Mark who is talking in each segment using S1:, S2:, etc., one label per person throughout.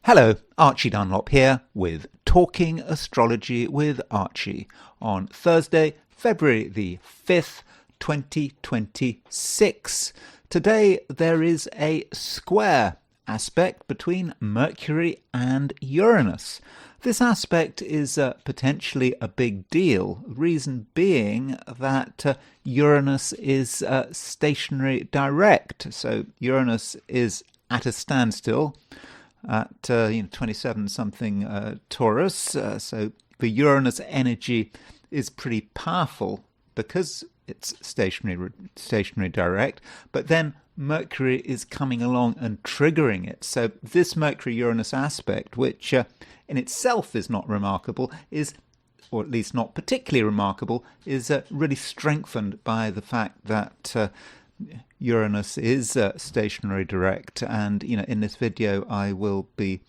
S1: Hello, Archie Dunlop here with Talking Astrology with Archie on Thursday, February the 5th, 2026. Today there is a square aspect between Mercury and Uranus. This aspect is potentially a big deal, reason being that Uranus is stationary direct, so Uranus is at a standstill at 27 something Taurus, so the Uranus energy is pretty powerful because it's stationary direct, but then Mercury is coming along and triggering it. So this Mercury-Uranus aspect, which in itself is not remarkable, is, or at least not particularly remarkable, is really strengthened by the fact that Uranus is stationary direct, and in this video I will be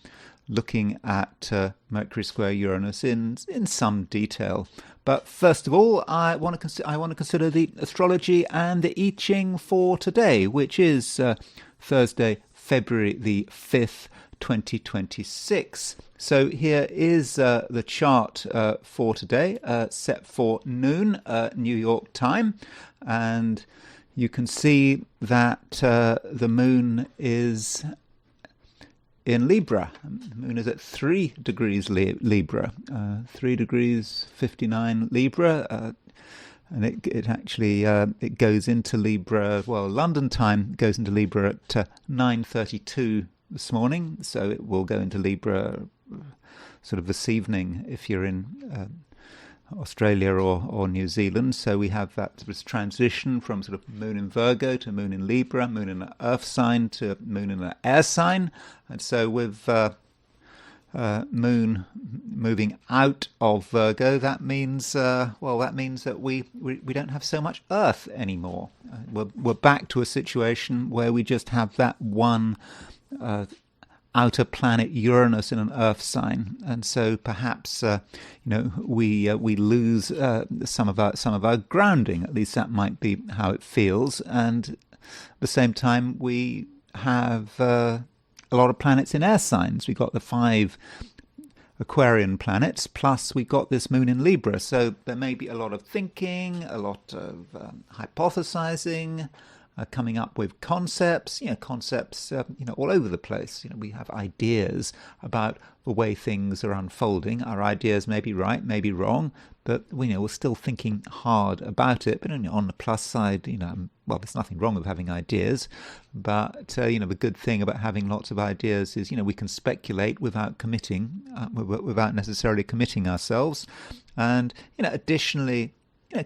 S1: looking at Mercury square Uranus in some detail. But first of all, I want to consider the astrology and the I Ching for today, which is Thursday, February the 5th, 2026. So here is the chart for today, set for noon New York time, and you can see that the moon is in Libra. The moon is at 3 degrees Libra, 3 degrees 59 Libra, and it actually it goes into Libra. Well, London time goes into Libra at 9:32 this morning, so it will go into Libra sort of this evening if you're in Australia or New Zealand. So we have that sort of transition from sort of moon in Virgo to moon in Libra, moon in an earth sign to moon in an air sign. And so with moon moving out of Virgo, that means that we don't have so much earth anymore. We're back to a situation where we just have that one outer planet Uranus in an earth sign, and so perhaps we lose some of our grounding. At least that might be how it feels. And at the same time, we have a lot of planets in air signs. We've got the 5 Aquarian planets, plus we've got this moon in Libra. So there may be a lot of thinking, a lot of hypothesizing, coming up with concepts, all over the place. We have ideas about the way things are unfolding. Our ideas may be right, may be wrong, but we're still thinking hard about it. But on the plus side, there's nothing wrong with having ideas, but the good thing about having lots of ideas is we can speculate without committing, without necessarily committing ourselves. And additionally,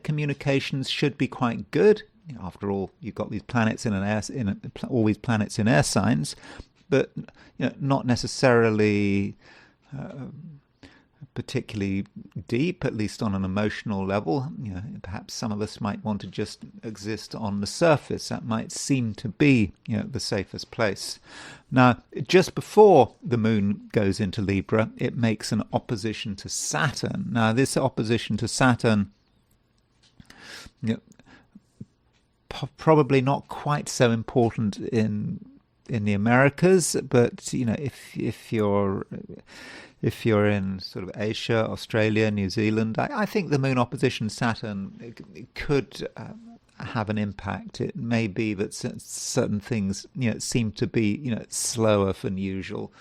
S1: communications should be quite good. After all, you've got these planets all these planets in air signs, but not necessarily particularly deep, at least on an emotional level. Perhaps some of us might want to just exist on the surface. That might seem to be the safest place. Now, just before the moon goes into Libra, it makes an opposition to Saturn. Now, this opposition to Saturn, probably not quite so important in the Americas, but if you're in sort of Asia, Australia, New Zealand, I think the moon opposition Saturn it could have an impact. It may be that certain things seem to be slower than usual.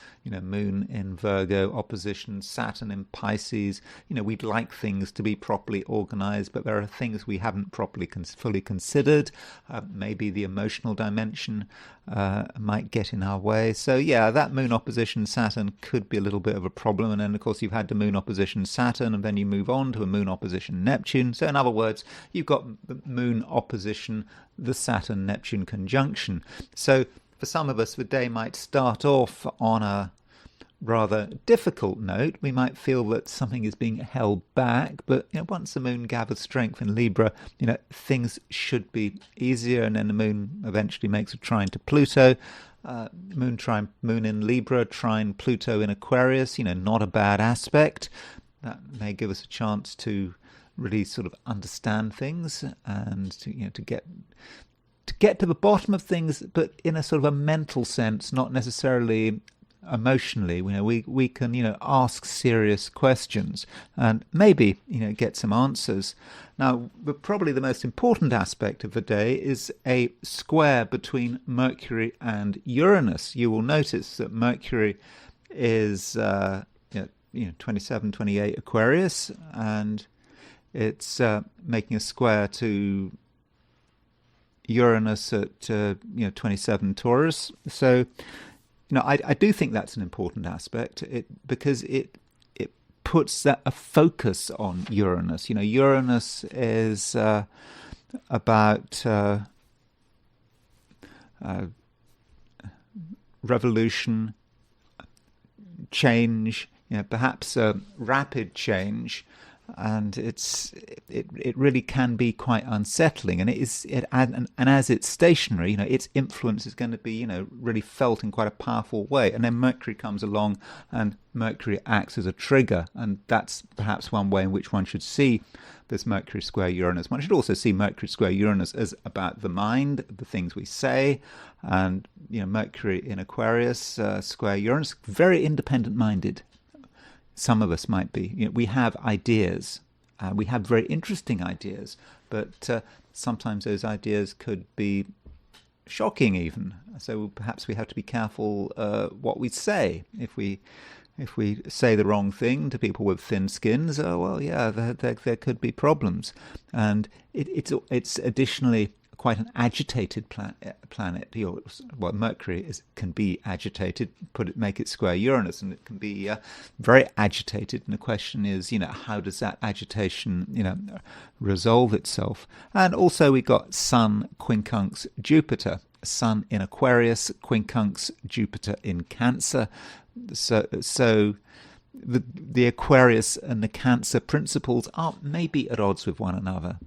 S1: Moon in Virgo opposition Saturn in Pisces. We'd like things to be properly organized, but there are things we haven't properly fully considered. Maybe the emotional dimension might get in our way. So yeah, that moon opposition Saturn could be a little bit of a problem. And then of course you've had the moon opposition Saturn, and then you move on to a moon opposition Neptune. So in other words, you've got the moon opposition the Saturn-Neptune conjunction. So for some of us, the day might start off on a rather difficult note. We might feel that something is being held back, but once the moon gathers strength in Libra, things should be easier. And then the moon eventually makes a trine to Pluto. Moon in Libra, trine Pluto in Aquarius. Not a bad aspect. That may give us a chance to really sort of understand things and to get to the bottom of things, but in a sort of a mental sense, not necessarily emotionally. We can ask serious questions and maybe get some answers. Now, probably the most important aspect of the day is a square between Mercury and Uranus. You will notice that Mercury is 27, 28 Aquarius, and it's making a square to Uranus at 27 Taurus. So I do think that's an important aspect, because it puts a focus on Uranus. Uranus is about revolution, change, perhaps a rapid change, and it really can be quite unsettling. And and as it's stationary, its influence is going to be really felt in quite a powerful way. And then Mercury comes along, and Mercury acts as a trigger, and that's perhaps one way in which one should see this Mercury square Uranus. One should also see Mercury square Uranus as about the mind, the things we say, and Mercury in Aquarius square Uranus, very independent-minded. Some of us might be. We have ideas. We have very interesting ideas, but sometimes those ideas could be shocking even. So perhaps we have to be careful what we say. If we say the wrong thing to people with thin skins, there could be problems. And it's additionally quite an agitated planet. Mercury can be agitated. Make it square Uranus, and it can be very agitated. And the question is, how does that agitation, resolve itself? And also we got Sun quincunx Jupiter. Sun in Aquarius, quincunx Jupiter in Cancer. So the Aquarius and the Cancer principles are maybe at odds with one another.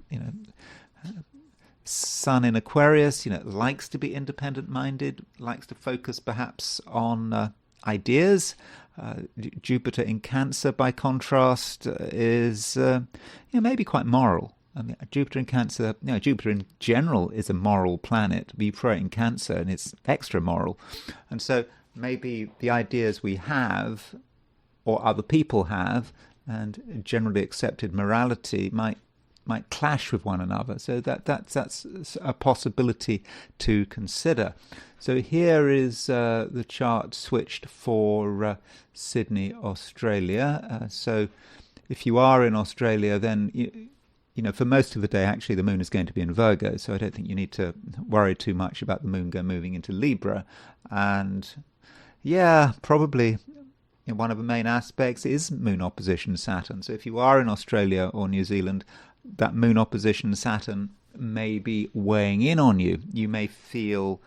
S1: Sun in Aquarius, likes to be independent-minded, likes to focus perhaps on ideas. Jupiter in Cancer, by contrast, is maybe quite moral. I mean, Jupiter in Cancer, Jupiter in general is a moral planet. We throw it in Cancer, and it's extra moral. And so maybe the ideas we have, or other people have, and generally accepted morality might clash with one another. So that's a possibility to consider. So here is the chart switched for Sydney, Australia. So if you are in Australia, then for most of the day, actually, the moon is going to be in Virgo. So I don't think you need to worry too much about the moon moving into Libra. And probably one of the main aspects is moon opposition Saturn. So if you are in Australia or New Zealand, that moon opposition Saturn may be weighing in on you. You may feel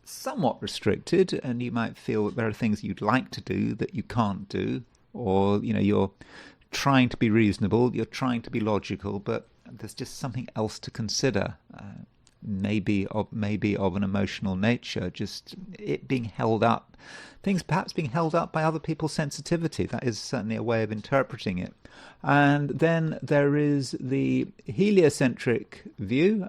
S1: somewhat restricted, and you might feel that there are things you'd like to do that you can't do, or you're trying to be reasonable, you're trying to be logical, but there's just something else to consider. Maybe of an emotional nature, just it being held up, things perhaps being held up by other people's sensitivity. That is certainly a way of interpreting it. And then there is the heliocentric view,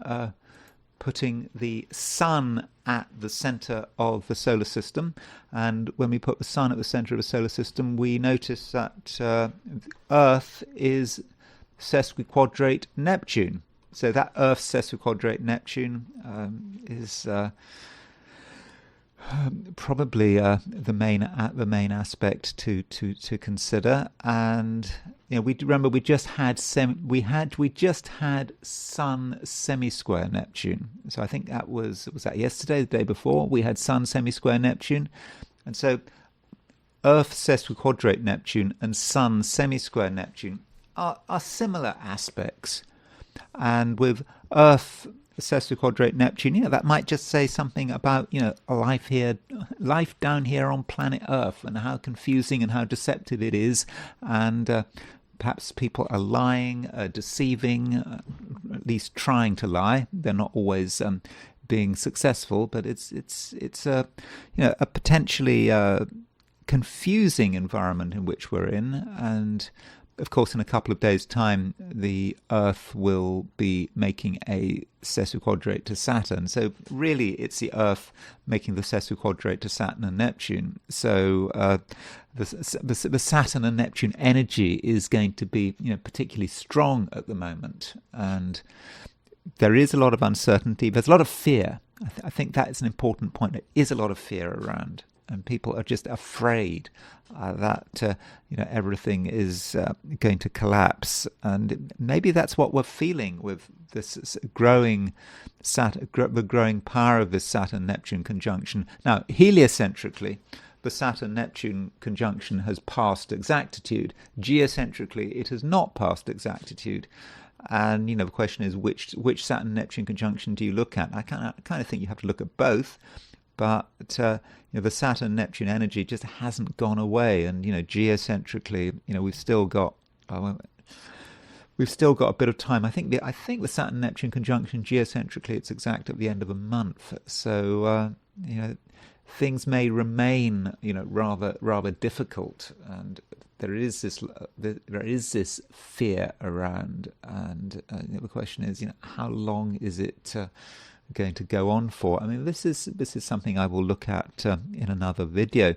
S1: putting the sun at the center of the solar system. And when we put the sun at the center of the solar system, we notice that Earth is sesquiquadrate Neptune. So that Earth sesquiquadrate Neptune is probably the main aspect to consider. And we just had Sun semi-square Neptune. So I think that was that yesterday, the day before, we had Sun semi-square Neptune. And so Earth sesquiquadrate Neptune and Sun semi-square Neptune are similar aspects. And with Earth sesquiquadrate Neptune, that might just say something about life down here on planet Earth, and how confusing and how deceptive it is, and perhaps people are lying, deceiving, at least trying to lie. They're not always being successful, but it's a potentially confusing environment in which we're in, and of course, in a couple of days' time, the Earth will be making a sesquiquadrate to Saturn. So really, it's the Earth making the sesquiquadrate to Saturn and Neptune. So the Saturn and Neptune energy is going to be, particularly strong at the moment, and there is a lot of uncertainty. There's a lot of fear. I think that is an important point. There is a lot of fear around, and people are just afraid that everything is going to collapse. And maybe that's what we're feeling with this the growing power of this Saturn-Neptune conjunction. Now, heliocentrically, the Saturn-Neptune conjunction has passed exactitude. Geocentrically, it has not passed exactitude. And the question is, which Saturn-Neptune conjunction do you look at? I kind of think you have to look at both. But the Saturn-Neptune energy just hasn't gone away, and geocentrically, we've still got a bit of time. I think the Saturn-Neptune conjunction geocentrically, it's exact at the end of a month. So things may remain rather difficult, and there is this fear around, and the question is, how long is it going to go on for? I mean, this is something I will look at in another video.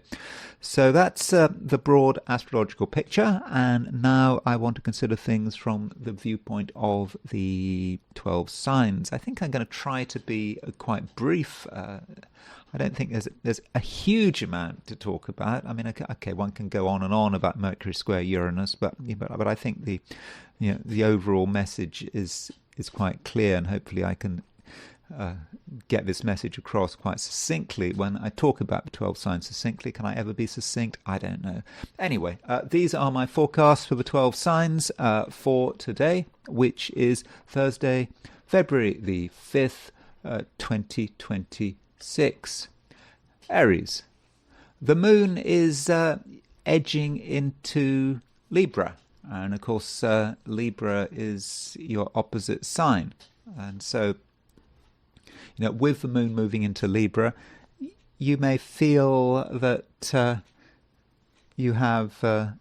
S1: So that's the broad astrological picture, and now I want to consider things from the viewpoint of the 12 signs. I think I'm going to try to be quite brief. I don't think there's a huge amount to talk about. I mean, okay, one can go on and on about Mercury square Uranus, but I think the overall message is quite clear, and hopefully I can get this message across quite succinctly when I talk about the 12 signs succinctly. Can I ever be succinct? I don't know. Anyway, these are my forecasts for the 12 signs for today, which is Thursday, February the 5th, 2026. Aries. The moon is edging into Libra, and of course Libra is your opposite sign, and so with the moon moving into Libra, you may feel that you have a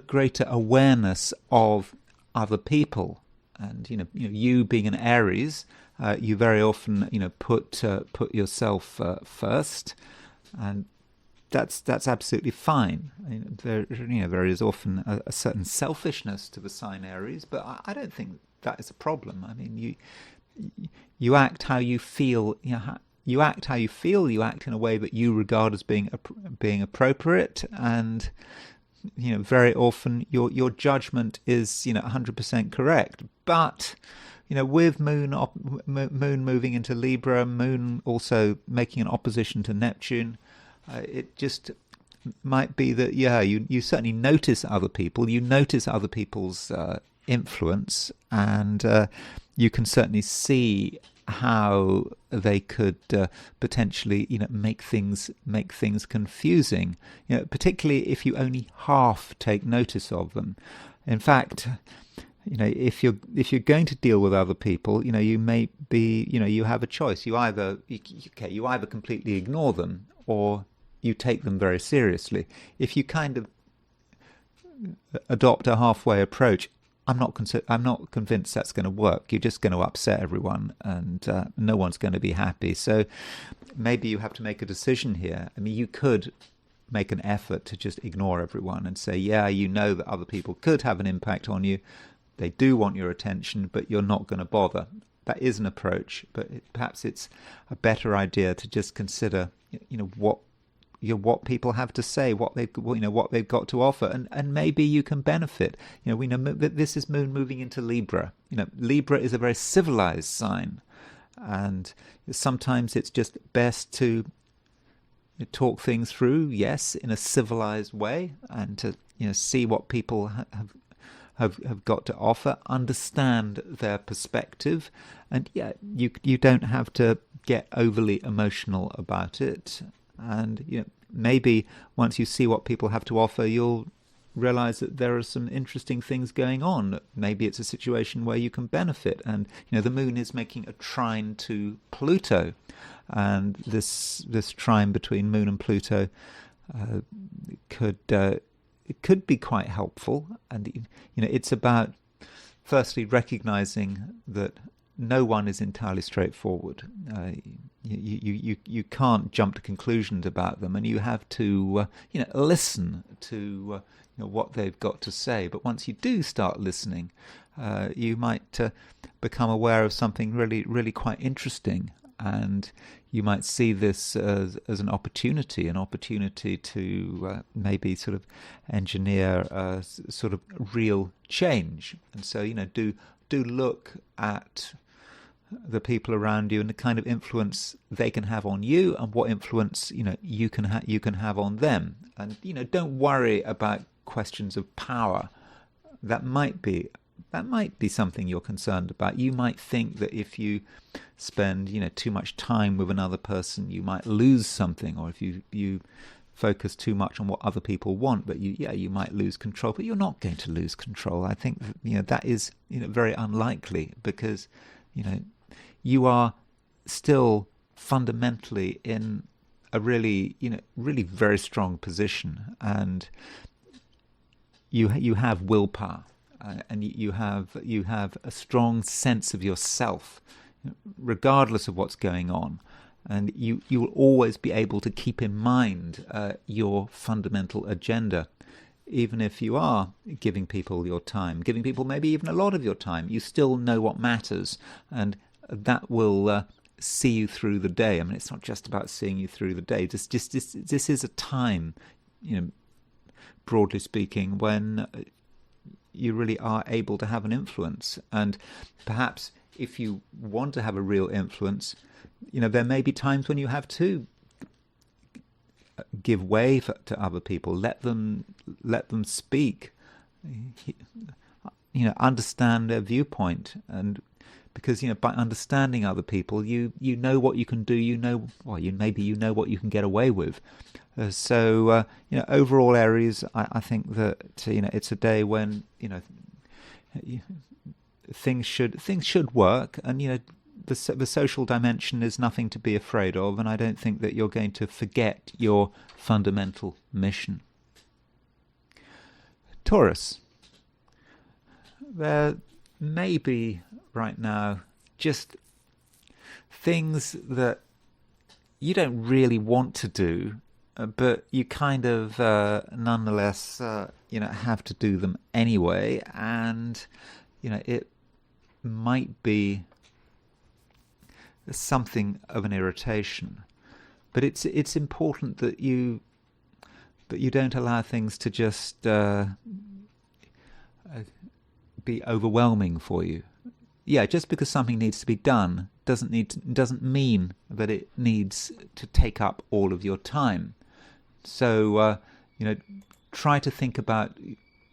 S1: greater awareness of other people, and you being an Aries, you very often put yourself first, and that's absolutely fine. I mean, there is often a certain selfishness to the sign Aries, but I don't think that is a problem. I mean, you act how you feel. You act how you feel. You act in a way that you regard as being appropriate, and very often your judgment is 100% correct. But with moon moving into Libra, moon also making an opposition to Neptune, it just might be that you certainly notice other people. You notice other people's influence, and you can certainly see how they could potentially make things confusing, particularly if you only half take notice of them. In fact, if you're going to deal with other people, you may be, you have a choice. You either completely ignore them, or you take them very seriously. If you kind of adopt a halfway approach, I'm not convinced that's going to work. You're just going to upset everyone, and no one's going to be happy. So maybe you have to make a decision here. I mean, you could make an effort to just ignore everyone and say, that other people could have an impact on you. They do want your attention, but you're not going to bother. That is an approach, but perhaps it's a better idea to just consider, what people have to say, what they've got to offer, and maybe you can benefit. We know that this is moon moving into Libra. Libra is a very civilized sign, and sometimes it's just best to talk things through, yes, in a civilized way, and to see what people have got to offer, understand their perspective, and you don't have to get overly emotional about it. And maybe once you see what people have to offer, you'll realize that there are some interesting things going on. Maybe it's a situation where you can benefit. And the moon is making a trine to Pluto, and this trine between moon and Pluto could be quite helpful. And it's about firstly recognizing that no one is entirely straightforward. You can't jump to conclusions about them, and you have to listen to what they've got to say. But once you do start listening, you might become aware of something really, really quite interesting, and you might see this as an opportunity to maybe sort of engineer sort of real change. And so do look at the people around you and the kind of influence they can have on you, and what influence you can have on them. And don't worry about questions of power. That might be something you're concerned about. You might think that if you spend too much time with another person, you might lose something, or if you focus too much on what other people want, but you might lose control. But you're not going to lose control. I think that is very unlikely, because you are still fundamentally in a really very strong position, and you have willpower, and you have a strong sense of yourself, regardless of what's going on, and you will always be able to keep in mind your fundamental agenda. Even if you are giving people your time, giving people maybe even a lot of your time, you still know what matters, and that will see you through the day. I mean, it's not just about seeing you through the day. This is a time, broadly speaking, when you really are able to have an influence. And perhaps if you want to have a real influence, there may be times when you have to give way to other people, let them speak, understand their viewpoint. And because by understanding other people, you know what you can do, maybe you know what you can get away with. So overall, Aries, I think that it's a day when things should work, and the social dimension is nothing to be afraid of, and I don't think that you're going to forget your fundamental mission. Taurus, there may be right now just things that you don't really want to do, but you kind of nonetheless have to do them anyway, and it might be something of an irritation. But it's important that you don't allow things to just be overwhelming for you. Yeah, just because something needs to be done doesn't mean that it needs to take up all of your time. So try to think about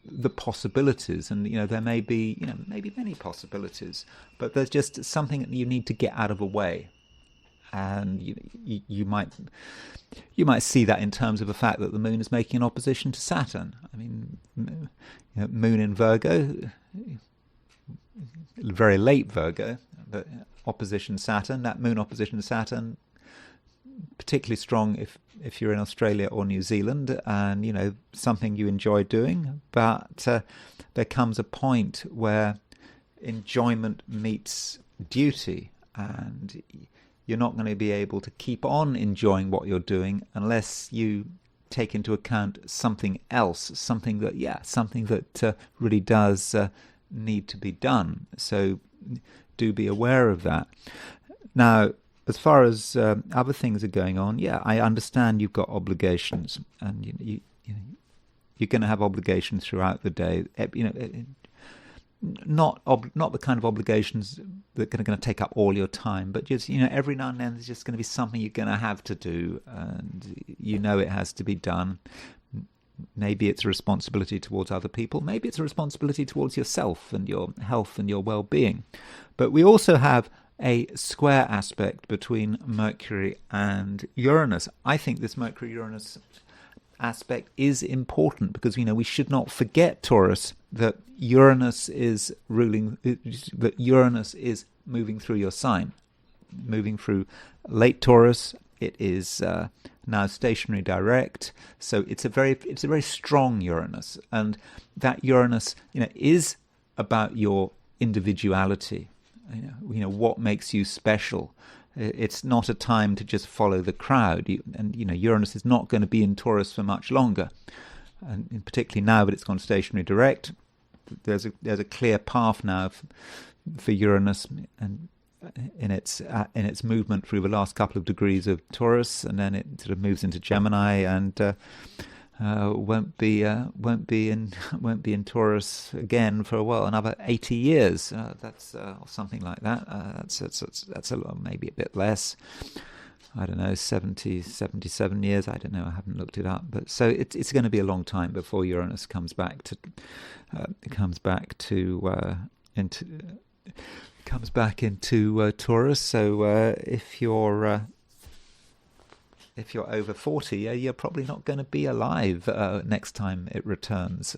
S1: the possibilities, and there may be maybe many possibilities, but there's just something that you need to get out of the way. And you might see that in terms of the fact that the moon is making an opposition to Saturn. I mean, moon in Virgo, very late Virgo, but opposition Saturn. That moon opposition to Saturn, particularly strong if you're in Australia or New Zealand, and something you enjoy doing. But there comes a point where enjoyment meets duty, and you're not going to be able to keep on enjoying what you're doing unless you take into account something else, something that really does need to be done. So do be aware of that. Now, as far as other things are going on, I understand you've got obligations, and you're going to have obligations throughout the day. Not the kind of obligations that are going to take up all your time, but just every now and then there's just going to be something you're going to have to do, and it has to be done. Maybe it's a responsibility towards other people. Maybe it's a responsibility towards yourself and your health and your well-being. But we also have a square aspect between Mercury and Uranus. I think this Mercury-Uranus aspect is important because we should not forget, Taurus, that Uranus is moving through your sign, moving through late Taurus it is now stationary direct, so it's a very strong Uranus, and that Uranus, is about your individuality. What makes you special. It's not a time to just follow the crowd, and Uranus is not going to be in Taurus for much longer, and particularly now that it's gone stationary direct. There's a clear path now for Uranus, and in its movement through the last couple of degrees of Taurus, and then it sort of moves into Gemini, and won't be in Taurus again for another 80 years. That's or something like that. That's maybe a bit less. I don't know, 77 years. I don't know. I haven't looked it up. But so it's going to be a long time before Uranus comes back into Taurus. So if you're over 40, you're probably not going to be alive next time it returns.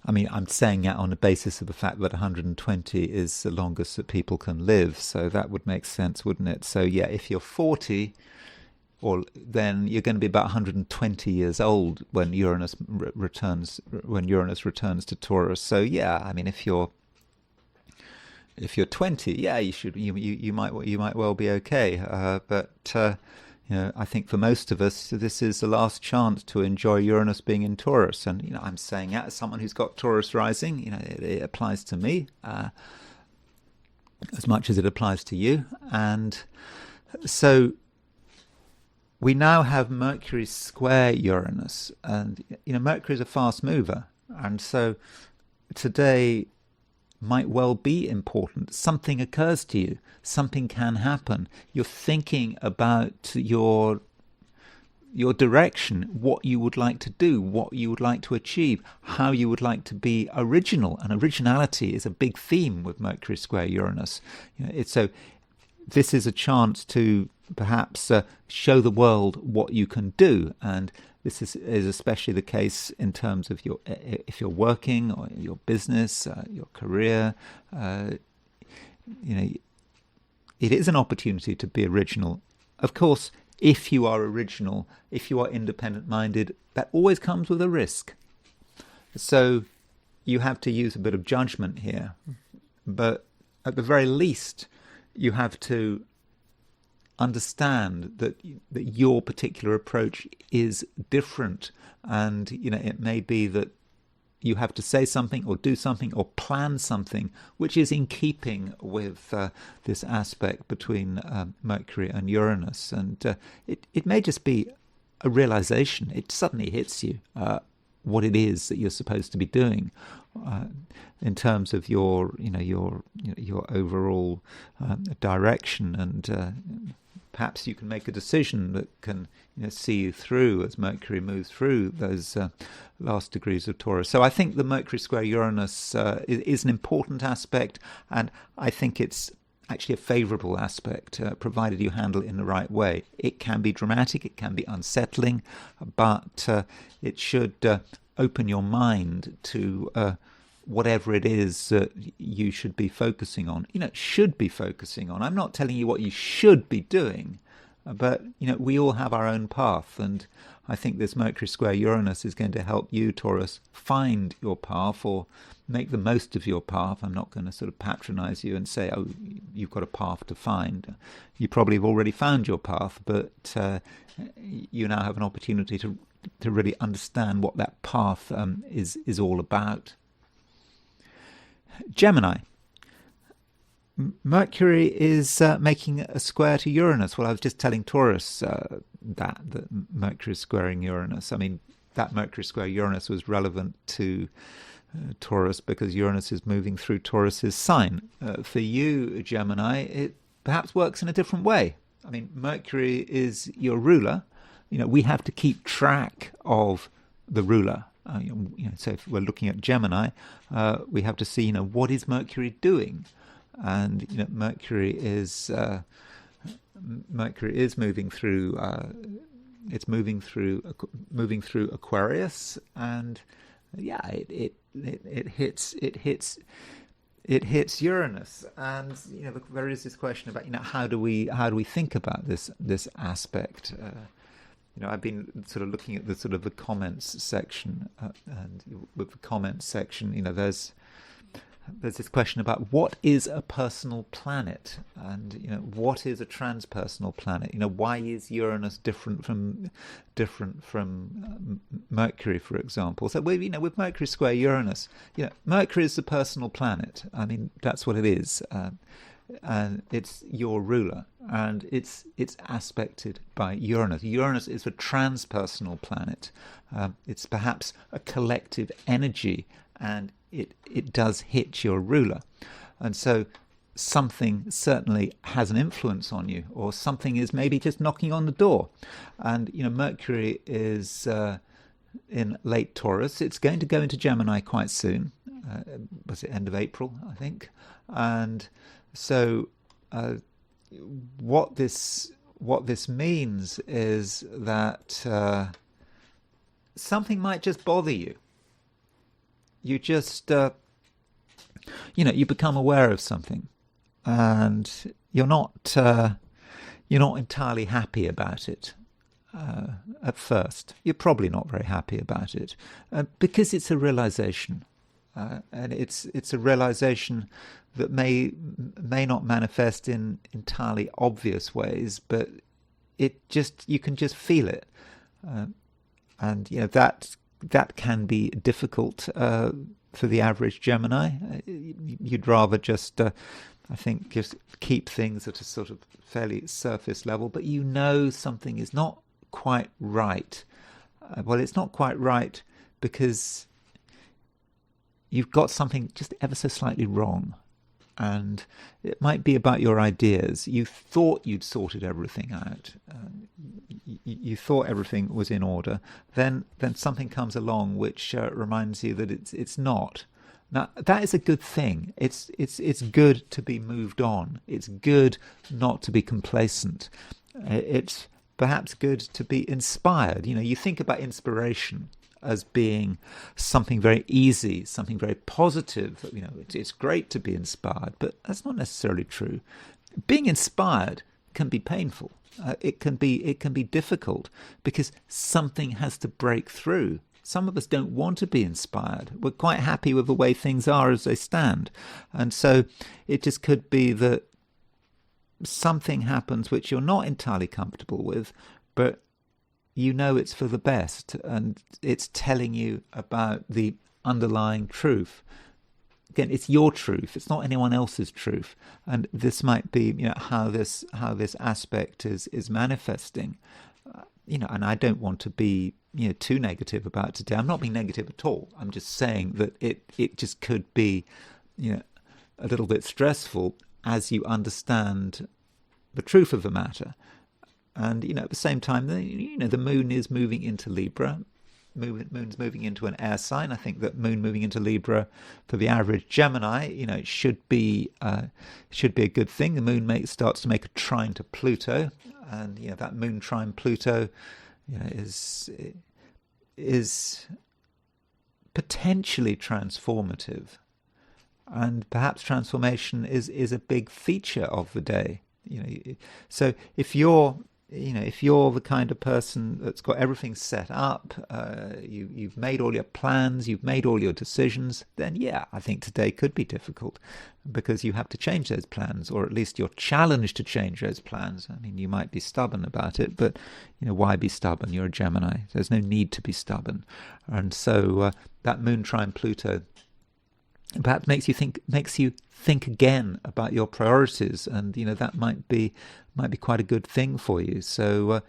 S1: I'm saying that on the basis of the fact that 120 is the longest that people can live, so that would make sense, wouldn't it? So yeah, if you're 40, then you're going to be about 120 years old when Uranus returns to Taurus. So yeah, if you're 20, yeah, you might well be okay. But I think for most of us, this is the last chance to enjoy Uranus being in Taurus. And I'm saying that as someone who's got Taurus rising. It applies to me as much as it applies to you. And so we now have Mercury square Uranus, and Mercury is a fast mover, and so today might well be important. Something occurs to you, something can happen. You're thinking about your direction, what you would like to do, what you would like to achieve, how you would like to be original. And originality is a big theme with Mercury square Uranus. So this is a chance to perhaps show the world what you can do, and this is especially the case in terms of if you're working or your business, your career. It is an opportunity to be original. Of course, if you are original, if you are independent-minded, that always comes with a risk. So you have to use a bit of judgment here, but at the very least, you have to understand that your particular approach is different, and it may be that you have to say something or do something or plan something which is in keeping with this aspect between Mercury and Uranus, and it may just be a realization. It suddenly hits you what it is that you're supposed to be doing in terms of your overall direction, and perhaps you can make a decision that can see you through as Mercury moves through those last degrees of Taurus. So I think the Mercury square Uranus is an important aspect, and I think it's actually a favourable aspect, provided you handle it in the right way. It can be dramatic, it can be unsettling, but it should open your mind to whatever it is that you should be focusing on. Should be focusing on. I'm not telling you what you should be doing, but we all have our own path, and I think this Mercury square Uranus is going to help you, Taurus, find your path or make the most of your path. I'm not going to sort of patronize you and say, oh, you've got a path to find. You probably have already found your path, but you now have an opportunity to really understand what that path is all about. Gemini. Mercury is making a square to Uranus. Well, I was just telling Taurus that Mercury is squaring Uranus. That Mercury square Uranus was relevant to Taurus because Uranus is moving through Taurus's sign. For you, Gemini, it perhaps works in a different way. Mercury is your ruler. We have to keep track of the ruler. So if we're looking at Gemini, we have to see, what is Mercury doing? And Mercury is moving through. It's moving through Aquarius, and yeah, it hits it hits Uranus, and there is this question about how do we think about this aspect. I've been sort of looking at the comments section, and with the comments section, there's this question about what is a personal planet, and what is a transpersonal planet. Why is Uranus different from Mercury, for example? So with Mercury square Uranus, Mercury is the personal planet. I mean, that's what it is, and it's your ruler, and it's aspected by Uranus. Uranus is a transpersonal planet. It's perhaps a collective energy, and it does hit your ruler, and so something certainly has an influence on you, or something is maybe just knocking on the door. And Mercury is in late Taurus. It's going to go into Gemini quite soon. Was it end of April, I think? And so what this means is that something might just bother you. You just, you become aware of something, and you're not entirely happy about it at first. You're probably not very happy about it because it's a realization, and it's a realization that may not manifest in entirely obvious ways, but you can just feel it, and that can be difficult for the average Gemini. You'd rather just, I think, just keep things at a sort of fairly surface level, but something is not quite right. Well, it's not quite right because you've got something just ever so slightly wrong. And it might be about your ideas. You thought you'd sorted everything out. You thought everything was in order. Then something comes along which reminds you that it's not. Now that is a good thing. It's good to be moved on. It's good not to be complacent. It's perhaps good to be inspired. You think about inspiration as being something very easy, something very positive. It's great to be inspired, but that's not necessarily true. Being inspired can be painful. It can be difficult because something has to break through. Some of us don't want to be inspired. We're quite happy with the way things are as they stand, and so it just could be that something happens which you're not entirely comfortable with, but it's for the best, and it's telling you about the underlying truth. Again, it's your truth. It's not anyone else's truth, and this might be, how this aspect is manifesting. And I don't want to be, too negative about today. I'm not being negative at all. I'm just saying that it just could be, a little bit stressful as you understand the truth of the matter. And at the same time, the moon is moving into Libra. Moon's moving into an air sign. I think that moon moving into Libra for the average Gemini, it should be a good thing. The moon starts to make a trine to Pluto, and that moon trine Pluto, is potentially transformative, and perhaps transformation is a big feature of the day. So if you're the kind of person that's got everything set up, you've made all your plans, you've made all your decisions, then I think today could be difficult because you have to change those plans, or at least you're challenged to change those plans. I mean, you might be stubborn about it, but why be stubborn? You're a Gemini. There's no need to be stubborn. And so that moon trine Pluto perhaps makes you think again about your priorities, and that might be quite a good thing for you. So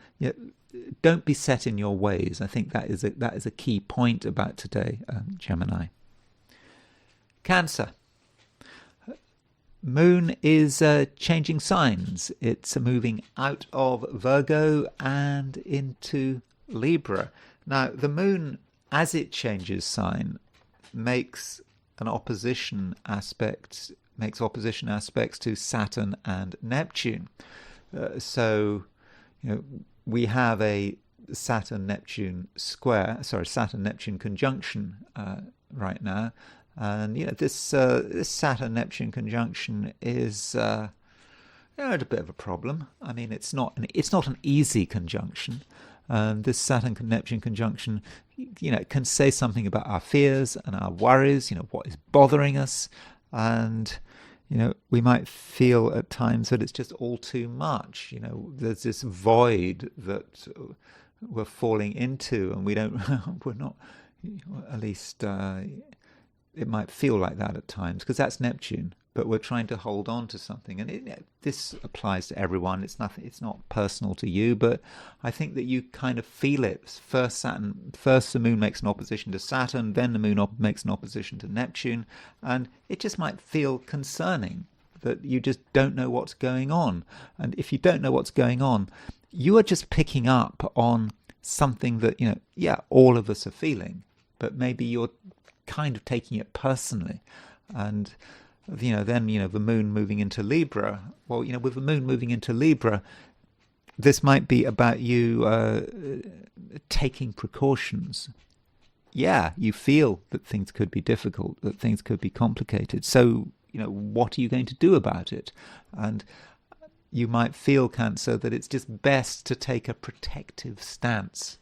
S1: don't be set in your ways. I think that is a key point about today, Gemini. Cancer. Moon is changing signs. It's moving out of Virgo and into Libra. Now the moon, as it changes sign, makes opposition aspects to Saturn and Neptune. So we have a Saturn-Neptune conjunction right now, And this Saturn-Neptune conjunction is a bit of a problem. I mean, it's not an easy conjunction. This Saturn-Neptune conjunction, it can say something about our fears and our worries, what is bothering us. And, we might feel at times that it's just all too much. There's this void that we're falling into, and we're not, at least it might feel like that at times, because that's Neptune. But we're trying to hold on to something, and this applies to everyone. It's not personal to you, but I think that you kind of feel it. First the moon makes an opposition to Saturn, then the moon makes an opposition to Neptune, and it just might feel concerning that you just don't know what's going on. And if you don't know what's going on, you are just picking up on something that all of us are feeling, but maybe you're kind of taking it personally. And then the moon moving into Libra. Well, with the moon moving into Libra, this might be about you taking precautions. Yeah, you feel that things could be difficult, that things could be complicated. So, what are you going to do about it? And you might feel, Cancer, that it's just best to take a protective stance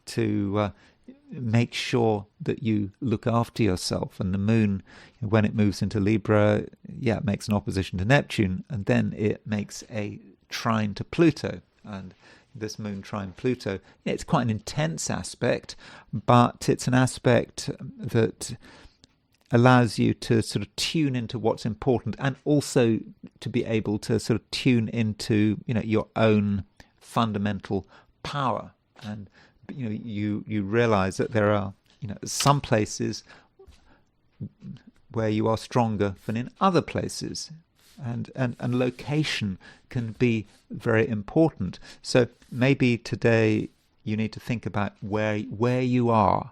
S1: to make sure that you look after yourself. And the moon, when it moves into Libra, it makes an opposition to Neptune, and then it makes a trine to Pluto. And this moon trine Pluto, it's quite an intense aspect, but it's an aspect that allows you to sort of tune into what's important, and also to be able to sort of tune into your own fundamental power. And you realize that there are some places where you are stronger than in other places, and location can be very important. So maybe today you need to think about where you are.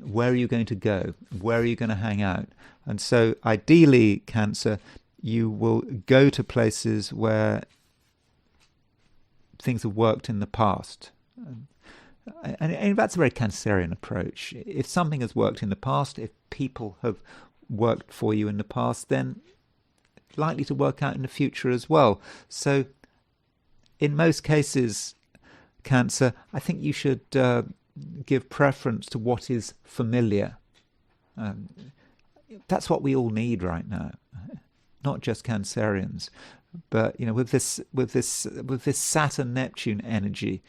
S1: Where are you going to go? Where are you going to hang out? And so ideally, Cancer, you will go to places where things have worked in the past. And that's a very Cancerian approach. If something has worked in the past, if people have worked for you in the past, then it's likely to work out in the future as well. So in most cases, Cancer, I think you should give preference to what is familiar. That's what we all need right now, not just Cancerians. But with this Saturn Neptune energy,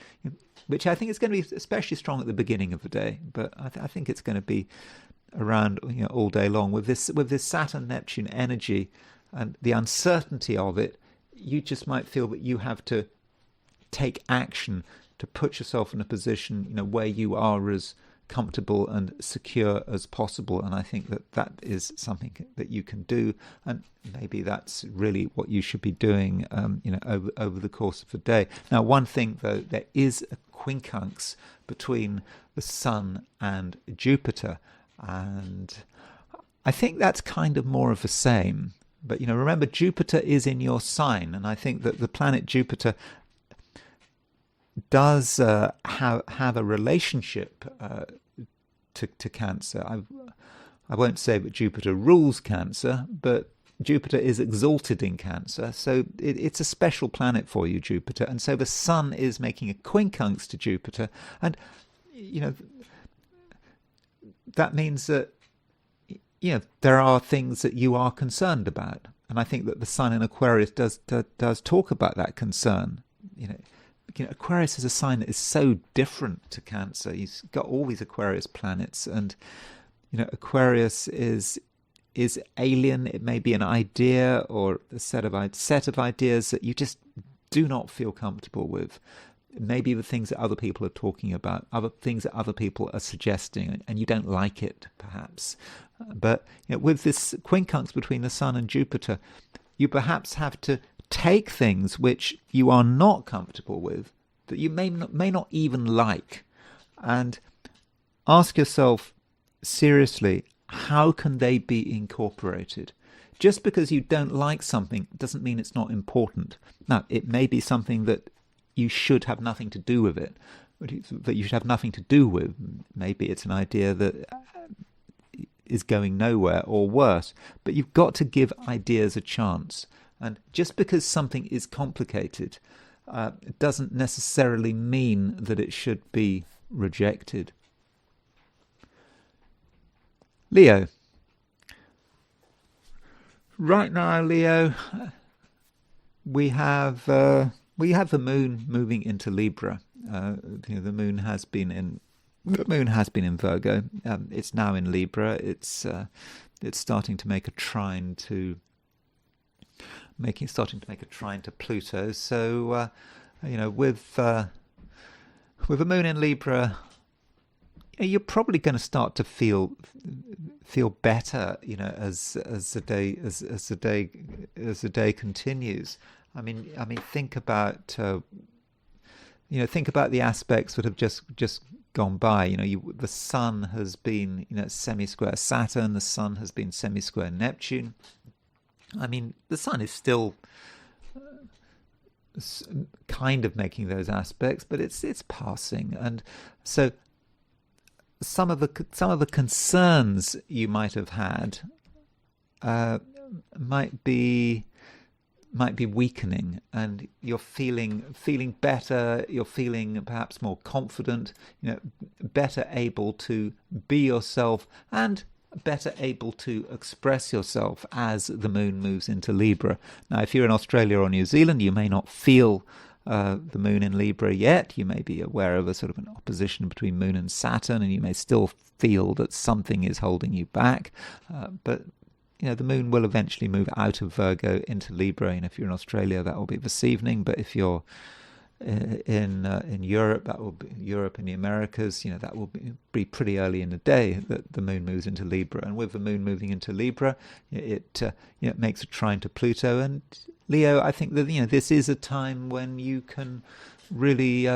S1: which I think is going to be especially strong at the beginning of the day, but I think it's going to be around all day long. With this Saturn Neptune energy and the uncertainty of it, you just might feel that you have to take action to put yourself in a position where you are as comfortable and secure as possible. And I think that is something that you can do, and maybe that's really what you should be doing over the course of the day. Now, one thing though, there is a quincunx between the Sun and Jupiter, and I think that's kind of more of the same. But remember, Jupiter is in your sign, and I think that the planet Jupiter does have a relationship to Cancer. I won't say that Jupiter rules Cancer, but Jupiter is exalted in Cancer, so it's a special planet for you, Jupiter. And so the Sun is making a quincunx to Jupiter, and that means that there are things that you are concerned about, and I think that the Sun in Aquarius does talk about that concern. Aquarius is a sign that is so different to Cancer. He's got all these Aquarius planets, and Aquarius is alien. It may be an idea or a set of ideas that you just do not feel comfortable with. Maybe the things that other people are talking about, other things that other people are suggesting, and you don't like it, perhaps. But with this quincunx between the Sun and Jupiter, you perhaps have to take things which you are not comfortable with, that you may not even like, and ask yourself seriously, how can they be incorporated? Just because you don't like something doesn't mean it's not important. Now, it may be something that you should have nothing to do with it, that you should have nothing to do with. Maybe it's an idea that is going nowhere or worse. But you've got to give ideas a chance. And just because something is complicated, it doesn't necessarily mean that it should be rejected. Leo. Right now, Leo, we have the moon moving into Libra. The moon has been in Virgo. It's now in Libra. It's starting to make a trine to Pluto. So with a moon in Libra, you're probably going to start to feel better, as the day continues. I mean, think about the aspects that have just gone by. The Sun has been semi-square Saturn. The Sun has been semi-square Neptune. I mean, the Sun is still kind of making those aspects, but it's passing, and so some of the concerns you might have had might be weakening, and you're feeling better. You're feeling perhaps more confident, better able to be yourself, and better able to express yourself as the moon moves into Libra. Now, if you're in Australia or New Zealand, you may not feel the moon in Libra yet. You may be aware of a sort of an opposition between Moon and Saturn, and you may still feel that something is holding you back. But the moon will eventually move out of Virgo into Libra, and if you're in Australia, that will be this evening. But if you're in Europe, that will be Europe and the Americas. That will be pretty early in the day that the moon moves into Libra, and with the moon moving into Libra, it makes a trine to Pluto. And Leo, I think that this is a time when you can really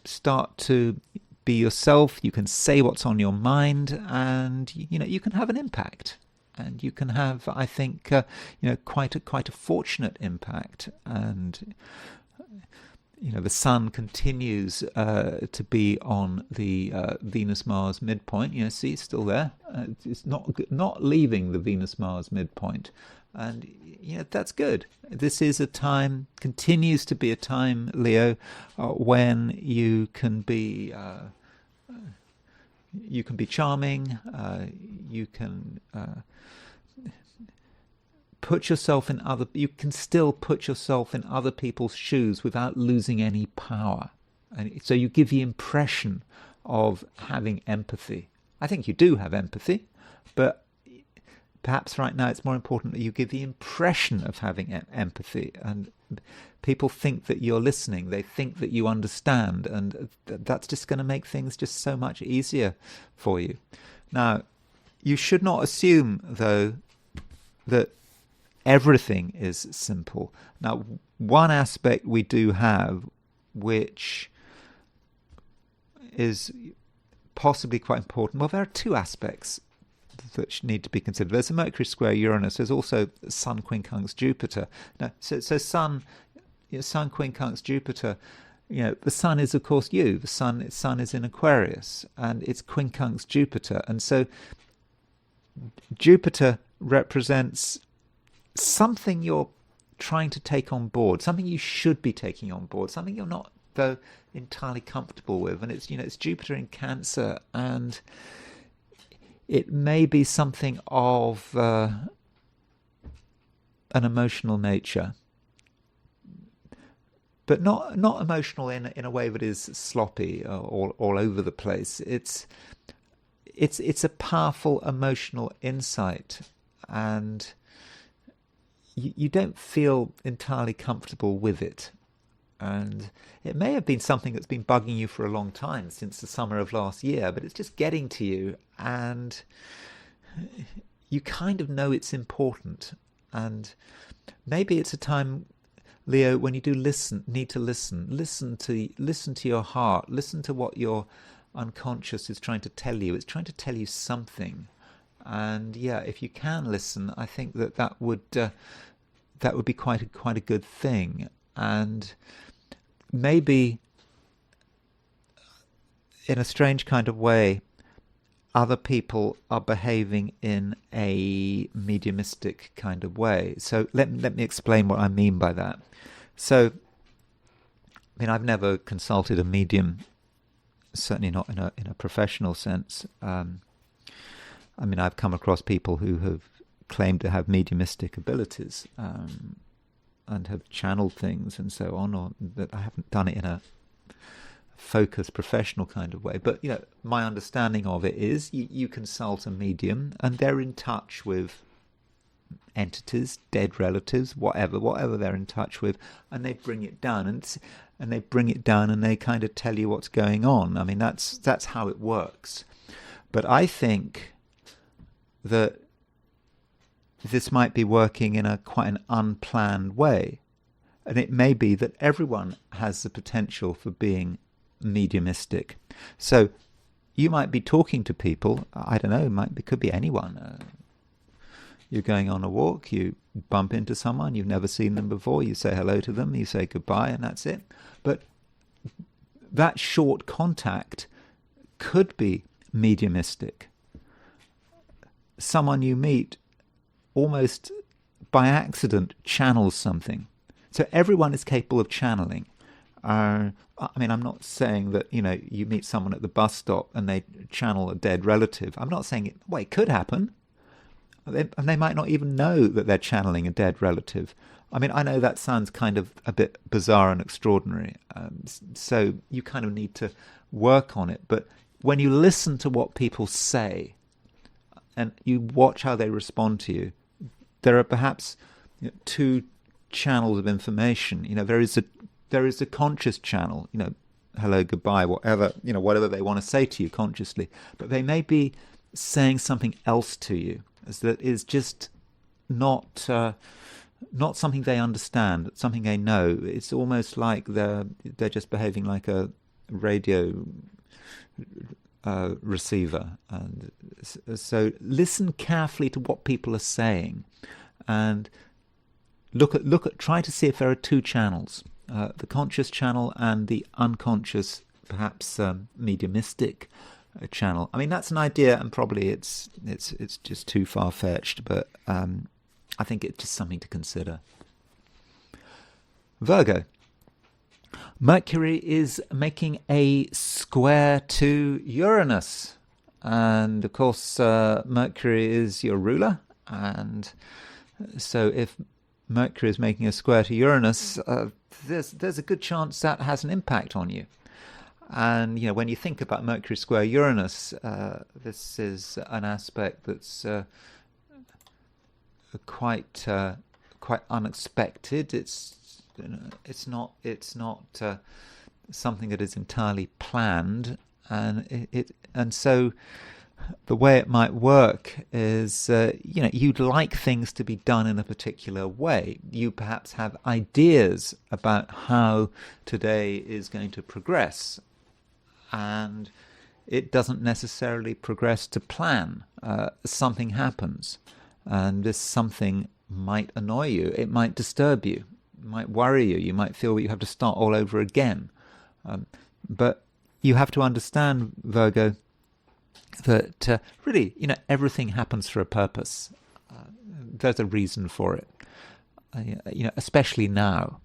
S1: start to be yourself. You can say what's on your mind, and you can have an impact. And you can have, I think, quite a fortunate impact. And the Sun continues to be on the Venus-Mars midpoint. See, it's still there. It's not leaving the Venus-Mars midpoint, and that's good. This is a time, continues to be a time, Leo, when you can be charming. You can you can still put yourself in other people's shoes without losing any power. And so you give the impression of having empathy. I think you do have empathy, but perhaps right now it's more important that you give the impression of having empathy. And people think that you're listening. They think that you understand. And that's just going to make things just so much easier for you. Now, you should not assume, though, that everything is simple. Now, one aspect we do have, which is possibly quite important. Well, there are two aspects that need to be considered. There's a Mercury square Uranus. There's also Sun quincunx Jupiter. Now, so Sun quincunx Jupiter. The Sun is, of course, you. The Sun is in Aquarius, and it's quincunx Jupiter, and so Jupiter represents something you're trying to take on board, something you should be taking on board, something you're not, though, entirely comfortable with. And it's Jupiter in Cancer, and it may be something of an emotional nature, but not emotional in a way that is sloppy or all over the place. It's a powerful emotional insight, and you don't feel entirely comfortable with it. And it may have been something that's been bugging you for a long time, since the summer of last year, but it's just getting to you, and you kind of know it's important. And maybe it's a time, Leo, when you do need to listen to your heart, listen to what your unconscious is trying to tell you. It's trying to tell you something. And if you can listen, I think that would be quite a good thing. And maybe in a strange kind of way, other people are behaving in a mediumistic kind of way. So let me explain what I mean by that. So, I mean, I've never consulted a medium, certainly not in a professional sense. I mean, I've come across people who have claimed to have mediumistic abilities and have channeled things and so on, or that I haven't done it in a focused professional kind of way. But, my understanding of it is you consult a medium and they're in touch with entities, dead relatives, whatever they're in touch with, and they bring it down and they kind of tell you what's going on. I mean, that's how it works. But I think that this might be working in quite an unplanned way, and it may be that everyone has the potential for being mediumistic. So you might be talking to people, I don't know, it could be anyone. You're going on a walk, you bump into someone, you've never seen them before, you say hello to them, you say goodbye, and that's it. But that short contact could be mediumistic. Someone you meet almost by accident channels something. So everyone is capable of channeling. I mean, I'm not saying that, you meet someone at the bus stop and they channel a dead relative. I'm not saying it could happen. And they might not even know that they're channeling a dead relative. I mean, I know that sounds kind of a bit bizarre and extraordinary. So you kind of need to work on it. But when you listen to what people say and you watch how they respond to you, there are perhaps two channels of information. There is a conscious channel, hello, goodbye, whatever they want to say to you consciously. But they may be saying something else to you that is just not something they understand, something they know. It's almost like they're just behaving like a radio receiver. And so listen carefully to what people are saying, and try to see if there are two channels, the conscious channel and the unconscious, perhaps mediumistic channel. I mean, that's an idea, and probably it's just too far-fetched, but I think it's just something to consider. Virgo. Mercury is making a square to Uranus, and of course Mercury is your ruler, and so if Mercury is making a square to Uranus, there's a good chance that has an impact on you. And when you think about Mercury square Uranus, this is an aspect that's quite unexpected. It's not something that is entirely planned, and so the way it might work is you'd like things to be done in a particular way. You perhaps have ideas about how today is going to progress, and it doesn't necessarily progress to plan. Something happens, and this something might annoy you, it might disturb you, it might worry you, you might feel that you have to start all over again. But you have to understand, Virgo, that really, everything happens for a purpose. There's a reason for it, especially now.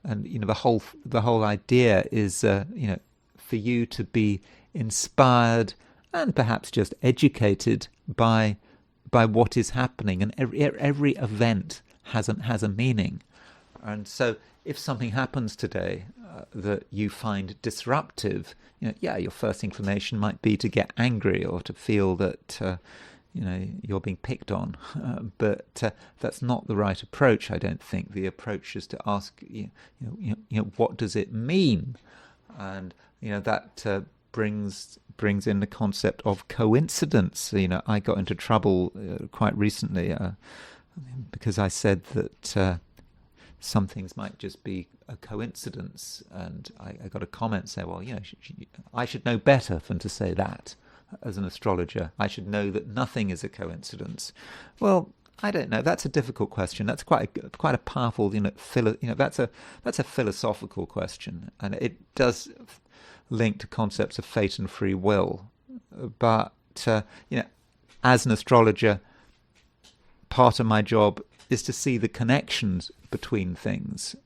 S1: And the whole idea is for you to be inspired and perhaps just educated by what is happening, and every event has a meaning. And so if something happens today that you find disruptive, your first inclination might be to get angry or to feel that you're being picked on, but that's not the right approach. I don't think the approach is to ask what does it mean, and that brings in the concept of coincidence. I got into trouble quite recently because I said that some things might just be a coincidence, and I got a comment saying, well, I should know better than to say that as an astrologer. I should know that nothing is a coincidence. Well, I don't know. That's a difficult question. That's quite a powerful, that's a philosophical question, and it does link to concepts of fate and free will. But But as an astrologer, part of my job is to see the connections between things.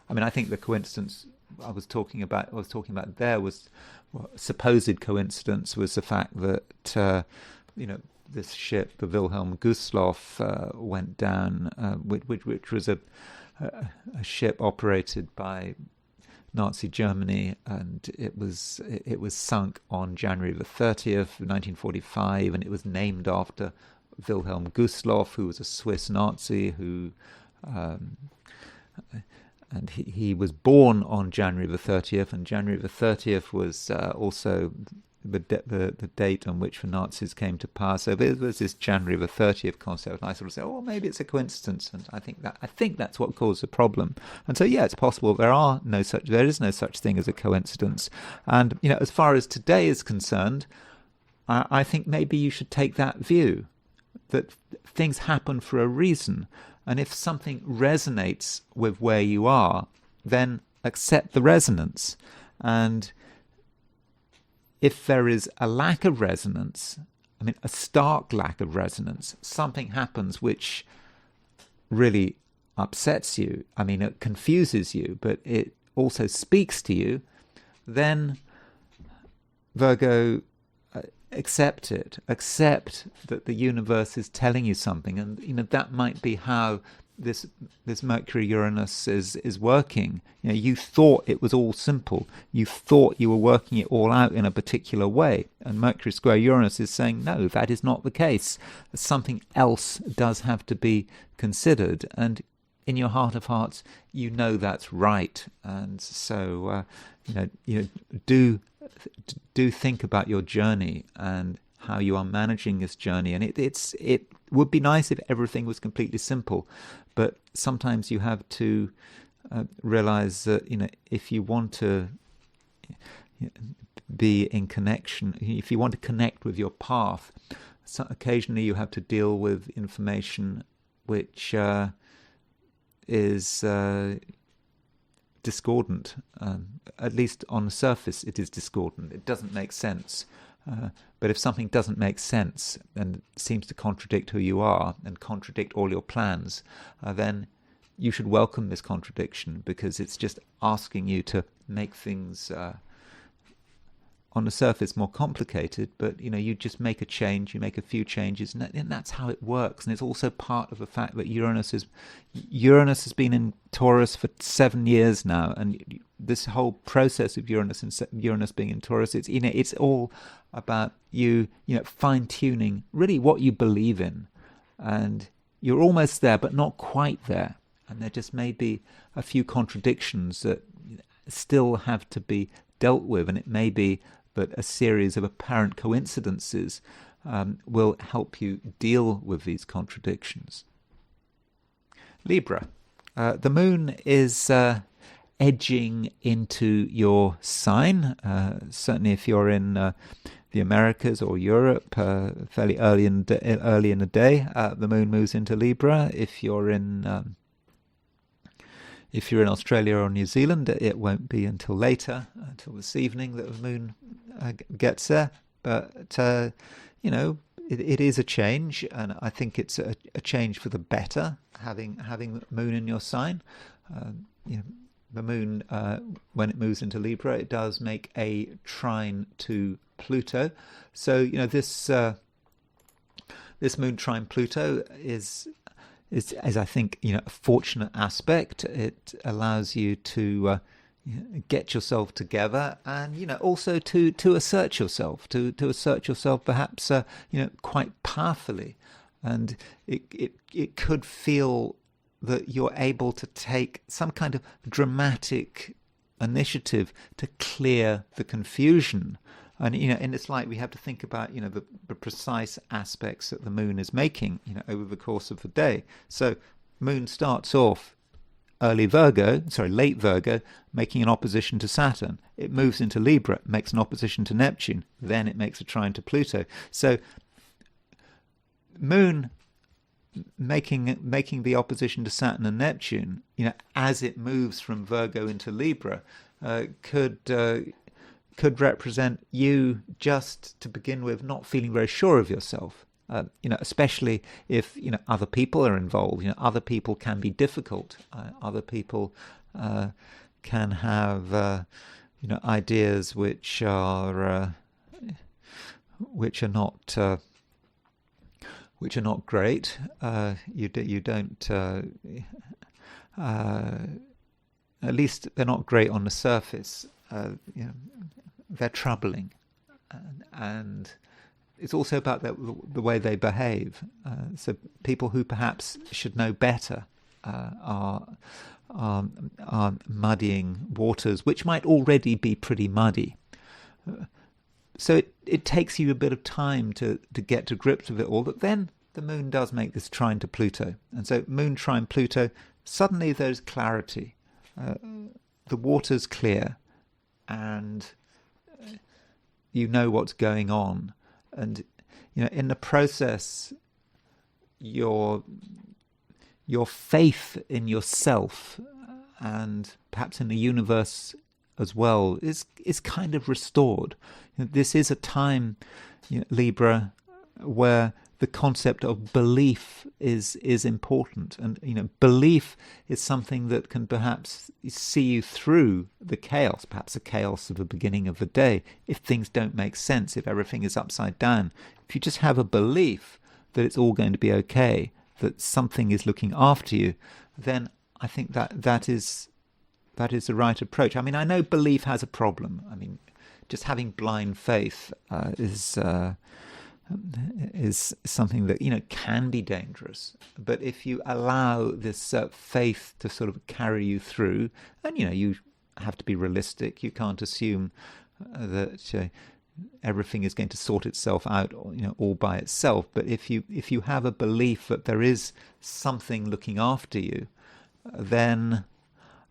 S1: I think the coincidence I was talking about there was, supposed coincidence was the fact that this ship, the Wilhelm Gustloff, went down, which was a ship operated by Nazi Germany, and it was sunk on January the 30th, 1945, and it was named after Wilhelm Gustloff, who was a Swiss Nazi who. And he was born on January the 30th, and January the 30th was also the date on which the Nazis came to power. So there was this January the 30th concept, and I sort of say, oh, maybe it's a coincidence, and I think that's what caused the problem. And so, yeah, it's possible there is no such thing as a coincidence. And as far as today is concerned, I think maybe you should take that view, that things happen for a reason. And if something resonates with where you are, then accept the resonance. And if there is a lack of resonance, a stark lack of resonance, something happens which really upsets you, it confuses you, but it also speaks to you, then Virgo, accept it. Accept that the universe is telling you something, and that might be how this Mercury-Uranus is working. You thought it was all simple. You thought you were working it all out in a particular way, and Mercury square Uranus is saying, no, that is not the case. Something else does have to be considered, and in your heart of hearts, that's right. And so, do think about your journey and how you are managing this journey. And it would be nice if everything was completely simple, but sometimes you have to realize that if you want to be in connection, if you want to connect with your path, so occasionally you have to deal with information which is discordant. At least on the surface it is discordant. It doesn't make sense. But if something doesn't make sense and seems to contradict who you are and contradict all your plans, then you should welcome this contradiction, because it's just asking you to make things on the surface more complicated. But you just make a change, you make a few changes, and that's how it works. And it's also part of the fact that Uranus has been in Taurus for 7 years now, and this whole process of Uranus being in Taurus, it's all about you fine tuning really what you believe in, and you're almost there but not quite there, and there just may be a few contradictions that still have to be dealt with, and it may be that a series of apparent coincidences will help you deal with these contradictions. Libra, the moon is edging into your sign. Certainly if you're in the Americas or Europe, fairly early in the day, the moon moves into Libra. If you're in Australia or New Zealand, it won't be until later, until this evening, that the moon gets there. But it is a change, and I think it's a change for the better, having the moon in your sign. The moon, when it moves into Libra, it does make a trine to Pluto. So this moon trine Pluto is I think a fortunate aspect. It allows you to get yourself together, and also to assert yourself, to assert yourself perhaps quite powerfully, and it could feel that you're able to take some kind of dramatic initiative to clear the confusion. And and it's like we have to think about the precise aspects that the moon is making over the course of the day. So moon starts off late Virgo, making an opposition to Saturn. It moves into Libra, makes an opposition to Neptune, then it makes a trine to Pluto. So moon making the opposition to Saturn and Neptune, as it moves from Virgo into Libra, could could represent you just to begin with not feeling very sure of yourself. Especially if other people are involved. Other people can be difficult. Other people can have ideas which are not great. You don't. At least they're not great on the surface. They're troubling, and it's also about the way they behave. So people who perhaps should know better are muddying waters, which might already be pretty muddy. So it takes you a bit of time to get to grips with it all. But then the moon does make this trine to Pluto. And so moon trine Pluto, suddenly there's clarity. The water's clear, and you know what's going on. And in the process, your faith in yourself and perhaps in the universe as well is kind of restored. This is a time, Libra, where the concept of belief is important, and belief is something that can perhaps see you through the chaos, perhaps the chaos of the beginning of the day. If things don't make sense, if everything is upside down, if you just have a belief that it's all going to be okay, that something is looking after you, then I think that is the right approach. I mean, I know belief has a problem. I mean, just having blind faith is something that can be dangerous. But if you allow this faith to sort of carry you through, and you have to be realistic. You can't assume that everything is going to sort itself out, all by itself. But if you have a belief that there is something looking after you, then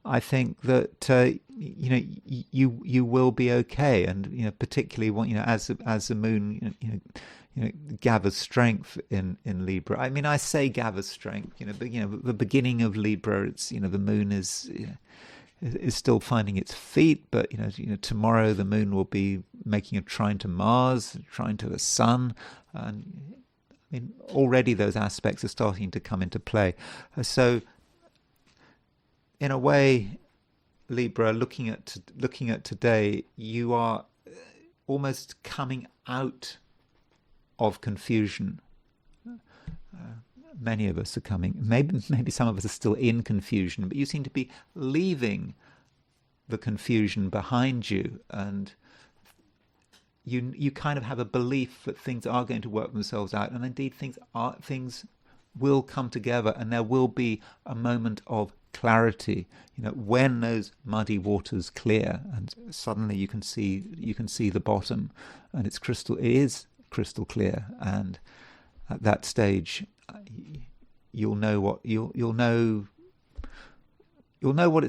S1: I think that you will be okay. And particularly as the moon gathers strength in Libra. I mean, I say gathers strength, but the beginning of Libra, it's the moon is still finding its feet, but tomorrow the moon will be making a trine to Mars, a trine to the sun, and I mean already those aspects are starting to come into play. So in a way, Libra, looking at today, you are almost coming out of confusion. Many of us are coming. Maybe some of us are still in confusion, but you seem to be leaving the confusion behind you, and you kind of have a belief that things are going to work themselves out, and indeed things will come together, and there will be a moment of clarity. When those muddy waters clear, and suddenly you can see the bottom, and it is crystal clear, and at that stage you'll know what it's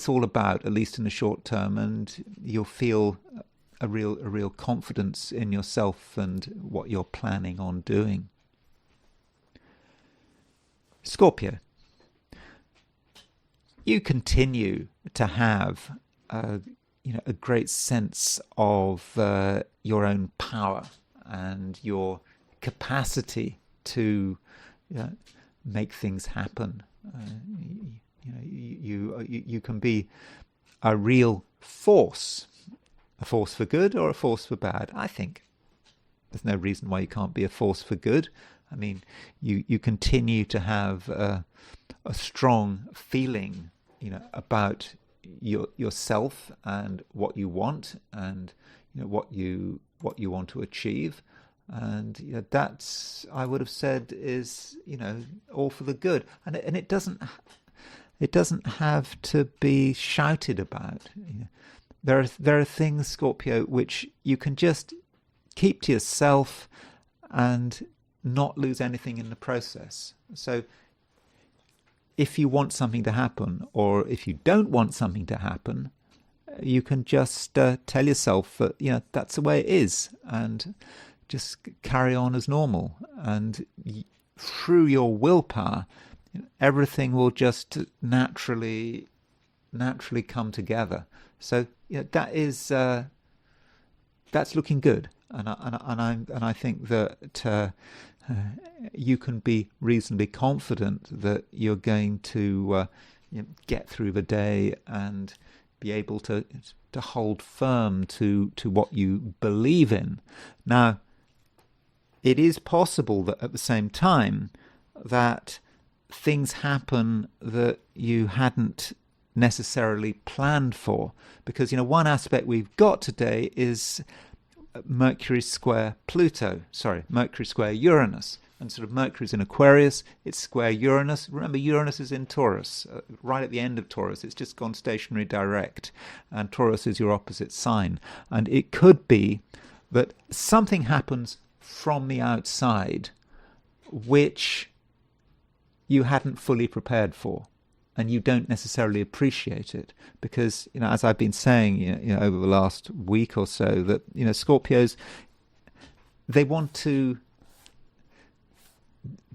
S1: all about, at least in the short term, and you'll feel a real confidence in yourself and what you're planning on doing. Scorpio, you continue to have a great sense of your own power and your capacity to make things happen. You can be a real force, a force for good or a force for bad. I think there's no reason why you can't be a force for good. I mean, you continue to have a strong feeling, about yourself and what you want, and what you want to achieve, and that's, I would have said, is all for the good, and it doesn't have to be shouted about. There are things, Scorpio, which you can just keep to yourself and not lose anything in the process. So if you want something to happen, or if you don't want something to happen, you can just tell yourself that that's the way it is, and just carry on as normal. And through your willpower, everything will just naturally come together. So that is that's looking good, and I think that you can be reasonably confident that you're going to get through the day and be able to hold firm to what you believe in. Now, it is possible that at the same time that things happen that you hadn't necessarily planned for, because one aspect we've got today is Mercury square Uranus, and sort of Mercury's in Aquarius, it's square Uranus. Remember, Uranus is in Taurus, right at the end of Taurus. It's just gone stationary direct, and Taurus is your opposite sign. And it could be that something happens from the outside which you hadn't fully prepared for, and you don't necessarily appreciate it, because as I've been saying over the last week or so, that Scorpios, they want to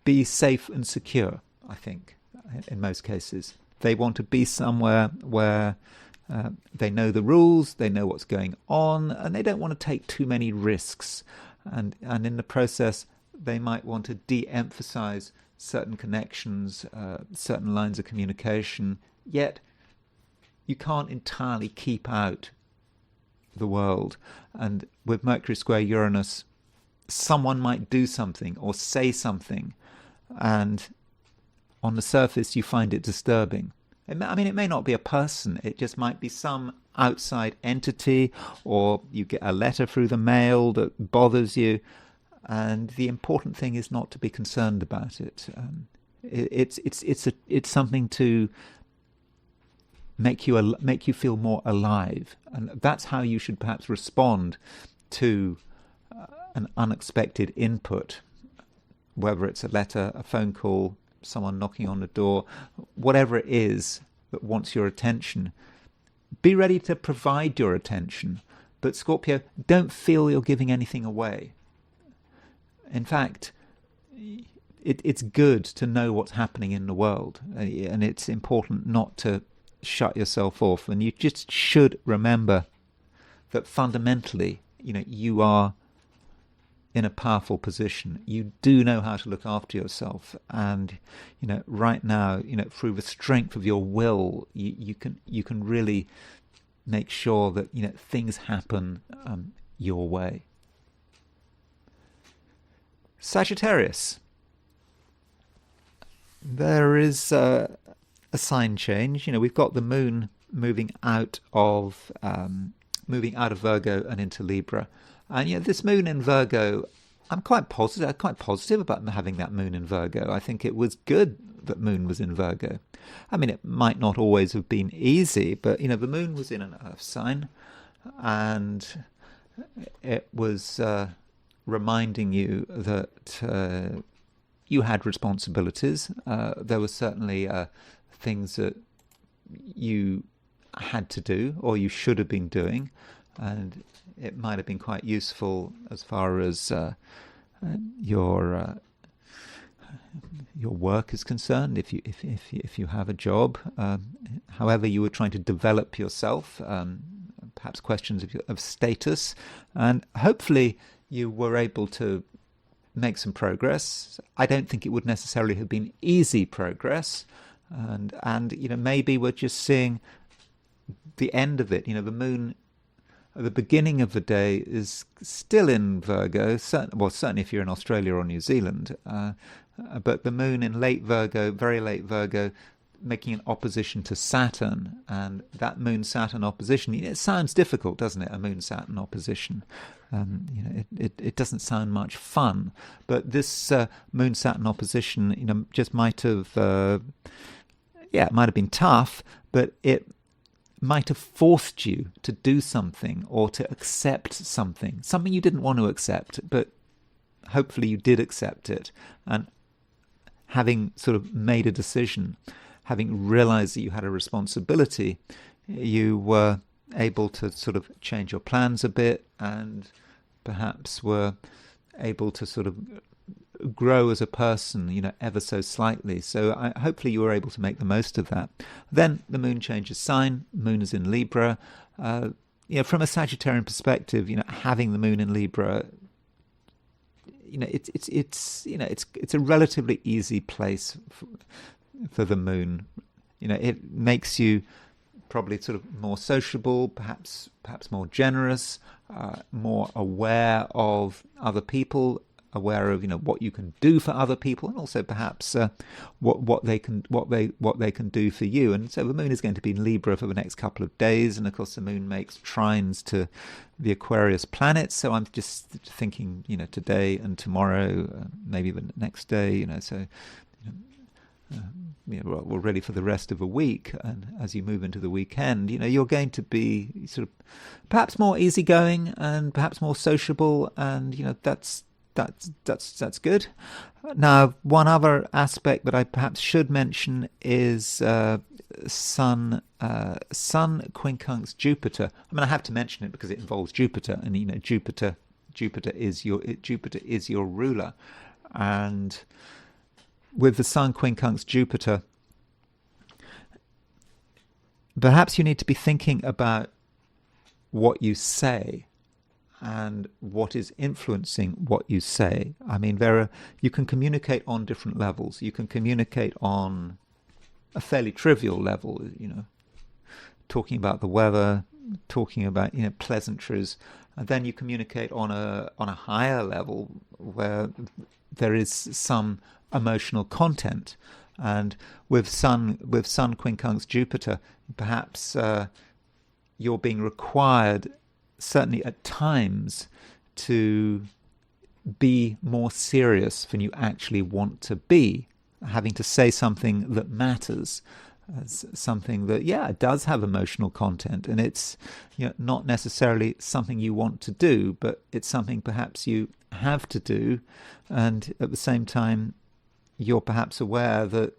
S1: be safe and secure. I think in most cases they want to be somewhere where they know the rules, they know what's going on, and they don't want to take too many risks, and in the process they might want to de-emphasize certain connections, certain lines of communication, yet you can't entirely keep out the world. And with Mercury square Uranus, someone might do something or say something, and on the surface you find it disturbing. It may not be a person, it just might be some outside entity, or you get a letter through the mail that bothers you. And the important thing is not to be concerned about it. It's something to make you feel more alive, and that's how you should perhaps respond to an unexpected input, whether it's a letter, a phone call, someone knocking on the door, whatever it is that wants your attention. Be ready to provide your attention, but Scorpio, don't feel you're giving anything away. In fact, it's good to know what's happening in the world, and it's important not to shut yourself off. And you just should remember that fundamentally, you are in a powerful position. You do know how to look after yourself, and right now, through the strength of your will, you can really make sure that things happen your way. Sagittarius. There is a sign change. We've got the moon moving out of Virgo and into Libra, and this moon in Virgo, I'm quite positive about having that moon in Virgo. I think it was good that moon was in Virgo. It might not always have been easy, but the moon was in an earth sign, and it was reminding you that you had responsibilities. There were certainly things that you had to do, or you should have been doing, and it might have been quite useful as far as your work is concerned. If you have a job, however you were trying to develop yourself, perhaps questions of status, and hopefully you were able to make some progress. I don't think it would necessarily have been easy progress, and maybe we're just seeing the end of it. The moon at the beginning of the day is still in Virgo, certainly if you're in Australia or New Zealand, but the moon in late Virgo, very late Virgo, making an opposition to Saturn, and that Moon-Saturn opposition, it sounds difficult, doesn't it, a Moon-Saturn opposition? It doesn't sound much fun, but this Moon-Saturn opposition, just might have, it might have been tough, but it might have forced you to do something or to accept something you didn't want to accept, but hopefully you did accept it, and having sort of made a decision, having realized that you had a responsibility, you were able to sort of change your plans a bit, and perhaps were able to sort of grow as a person, ever so slightly. So hopefully you were able to make the most of that. Then the moon changes sign. Moon is in Libra. from a Sagittarian perspective, having the moon in Libra, it's a relatively easy place for the moon. It makes you probably sort of more sociable, perhaps more generous, more aware of other people, aware of what you can do for other people, and also perhaps what they can do for you. And so the moon is going to be in Libra for the next couple of days, and of course the moon makes trines to the Aquarius planets. So I'm just thinking, today and tomorrow, maybe the next day. We're ready for the rest of the week, and as you move into the weekend, you're going to be sort of perhaps more easygoing and perhaps more sociable, and that's good. Now, one other aspect that I perhaps should mention is Sun quincunx Jupiter. I mean, I have to mention it because it involves Jupiter, and Jupiter is your ruler, and with the Sun quincunx Jupiter, perhaps you need to be thinking about what you say and what is influencing what you say. I mean, you can communicate on different levels. You can communicate on a fairly trivial level, talking about the weather, talking about pleasantries, and then you communicate on a higher level where there is some emotional content. And with Sun quincunx Jupiter, perhaps you're being required, certainly at times, to be more serious than you actually want to be, having to say something that matters, something that it does have emotional content, and it's not necessarily something you want to do, but it's something perhaps you have to do, and at the same time you're perhaps aware that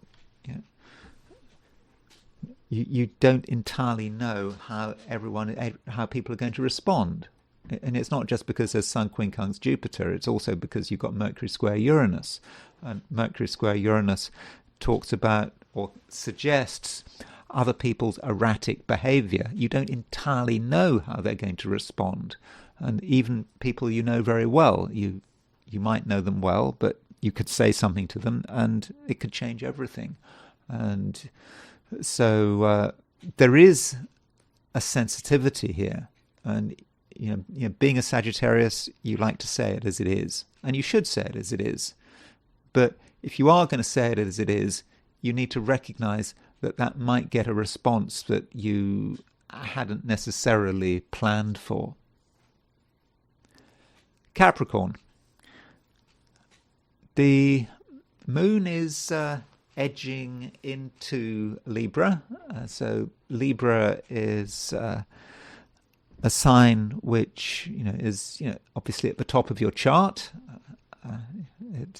S1: you don't entirely know how people are going to respond. And it's not just because there's Sun quincunx Jupiter, it's also because you've got Mercury square Uranus. And Mercury square Uranus talks about or suggests other people's erratic behavior. You don't entirely know how they're going to respond. And even people you know very well, you might know them well, but you could say something to them and it could change everything. And so there is a sensitivity here. And being a Sagittarius, you like to say it as it is, and you should say it as it is. But if you are going to say it as it is, you need to recognize that might get a response that you hadn't necessarily planned for. Capricorn. The moon is edging into Libra. So Libra is a sign which is obviously at the top of your chart.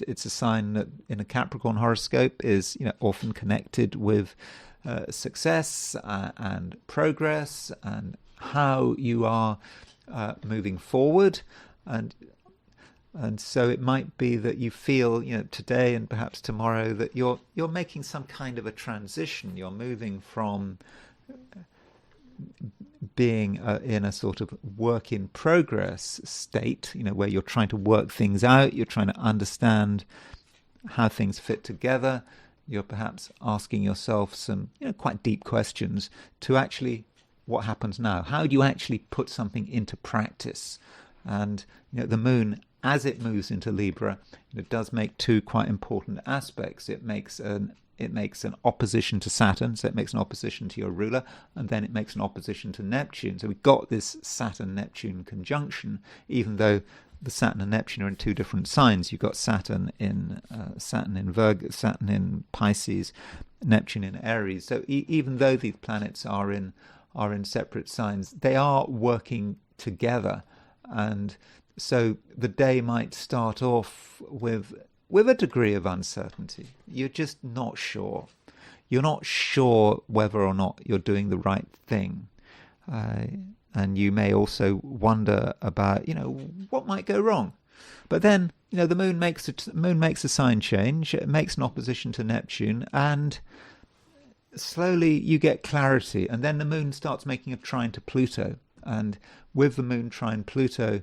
S1: It's a sign that in a Capricorn horoscope is often connected with success and progress and how you are moving forward, and so it might be that you feel today and perhaps tomorrow that you're making some kind of a transition. You're moving from being in a sort of work in progress state, where you're trying to work things out, you're trying to understand how things fit together, you're perhaps asking yourself some quite deep questions to actually what happens now. How do you actually put something into practice? And the moon, as it moves into Libra, it does make two quite important aspects. It makes an opposition to Saturn, so it makes an opposition to your ruler, and then it makes an opposition to Neptune. So we've got this Saturn-Neptune conjunction, even though the Saturn and Neptune are in two different signs. You've got Saturn in Virgo, Saturn in Pisces, Neptune in Aries. So even though these planets are in separate signs, they are working together, and so the day might start off with a degree of uncertainty. You're just not sure. You're not sure whether or not you're doing the right thing. And you may also wonder about, what might go wrong. But then, the moon makes a sign change. It makes an opposition to Neptune, and slowly you get clarity. And then the moon starts making a trine to Pluto. And with the moon trine Pluto,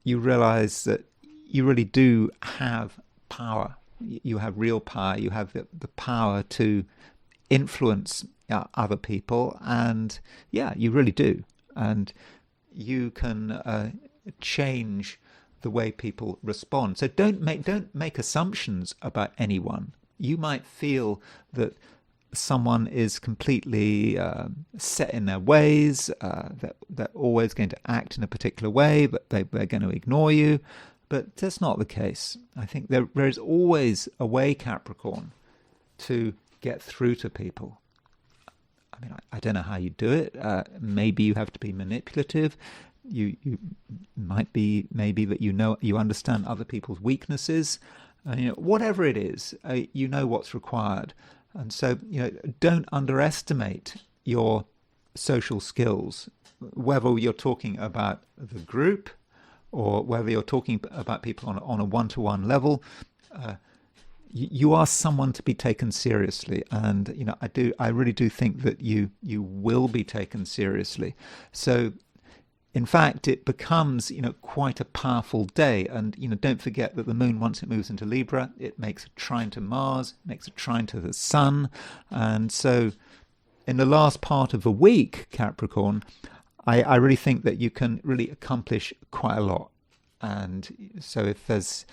S1: you realize that you really do have power. You have real power. You have the power to influence other people, and yeah, you really do. And you can change the way people respond. So don't make assumptions about anyone. You might feel that someone is completely set in their ways, that they're always going to act in a particular way, but they're going to ignore you. But that's not the case. I think there is always a way, Capricorn, to get through to people. I mean, I don't know how you do it. Maybe you have to be manipulative. You might be maybe that you understand other people's weaknesses. Whatever it is, you know what's required. And so, don't underestimate your social skills, whether you're talking about the group or whether you're talking about people on a one-to-one level. You are someone to be taken seriously, and I really do think that you will be taken seriously. So, in fact, it becomes quite a powerful day, and don't forget that the moon, once it moves into Libra, it makes a trine to Mars, makes a trine to the Sun, and so in the last part of the week, Capricorn, I really think that you can really accomplish quite a lot. And so if there's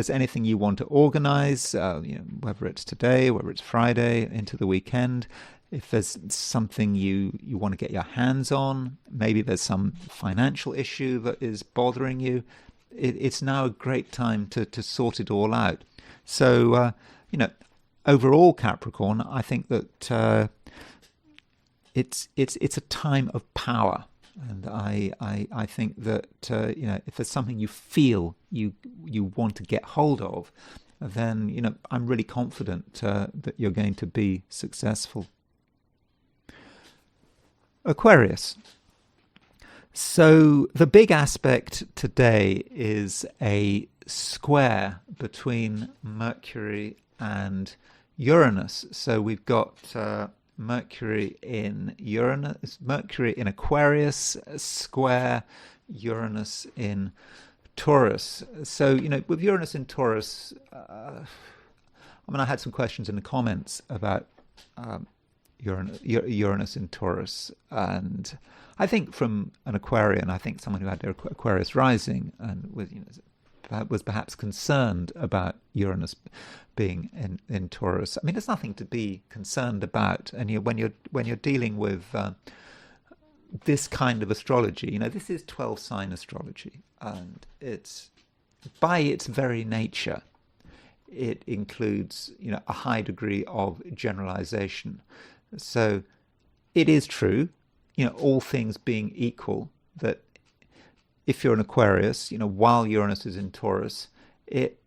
S1: anything you want to organize, whether it's today, whether it's Friday, into the weekend, if there's something you want to get your hands on, maybe there's some financial issue that is bothering you, it's now a great time to sort it all out. So, overall, Capricorn, I think that it's a time of power. And I think that if there's something you feel you want to get hold of, then I'm really confident that you're going to be successful. Aquarius. So the big aspect today is a square between Mercury and Uranus. So we've got Mercury in Aquarius, square Uranus in Taurus. So, with Uranus in Taurus, I had some questions in the comments about Uranus in Taurus, and I think from an Aquarian, I think someone who had their Aquarius rising and was perhaps concerned about Uranus being in Taurus. I mean, there's nothing to be concerned about, and when you're dealing with this kind of astrology, this is 12 sign astrology, and it's by its very nature, it includes a high degree of generalization. So it is true, all things being equal, that if you're an Aquarius, while Uranus is in Taurus, it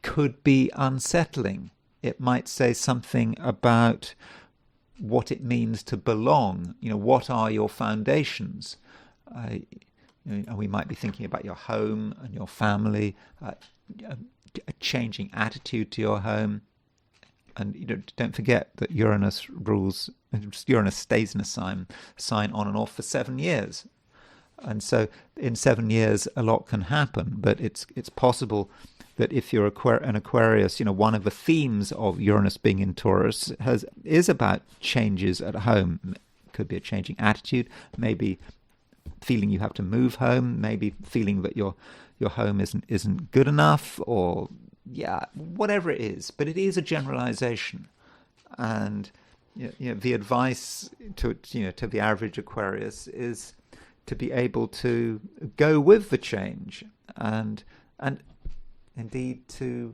S1: could be unsettling. It might say something about what it means to belong. What are your foundations? We might be thinking about your home and your family, a changing attitude to your home. And don't forget that Uranus stays in a sign on and off for 7 years. And so in 7 years, a lot can happen. But it's possible that if you're an Aquarius, one of the themes of Uranus being in Taurus is about changes at home. It could be a changing attitude, maybe feeling you have to move home, maybe feeling that your home isn't good enough, or whatever it is. But it is a generalization, and the advice to the average Aquarius is to be able to go with the change and indeed to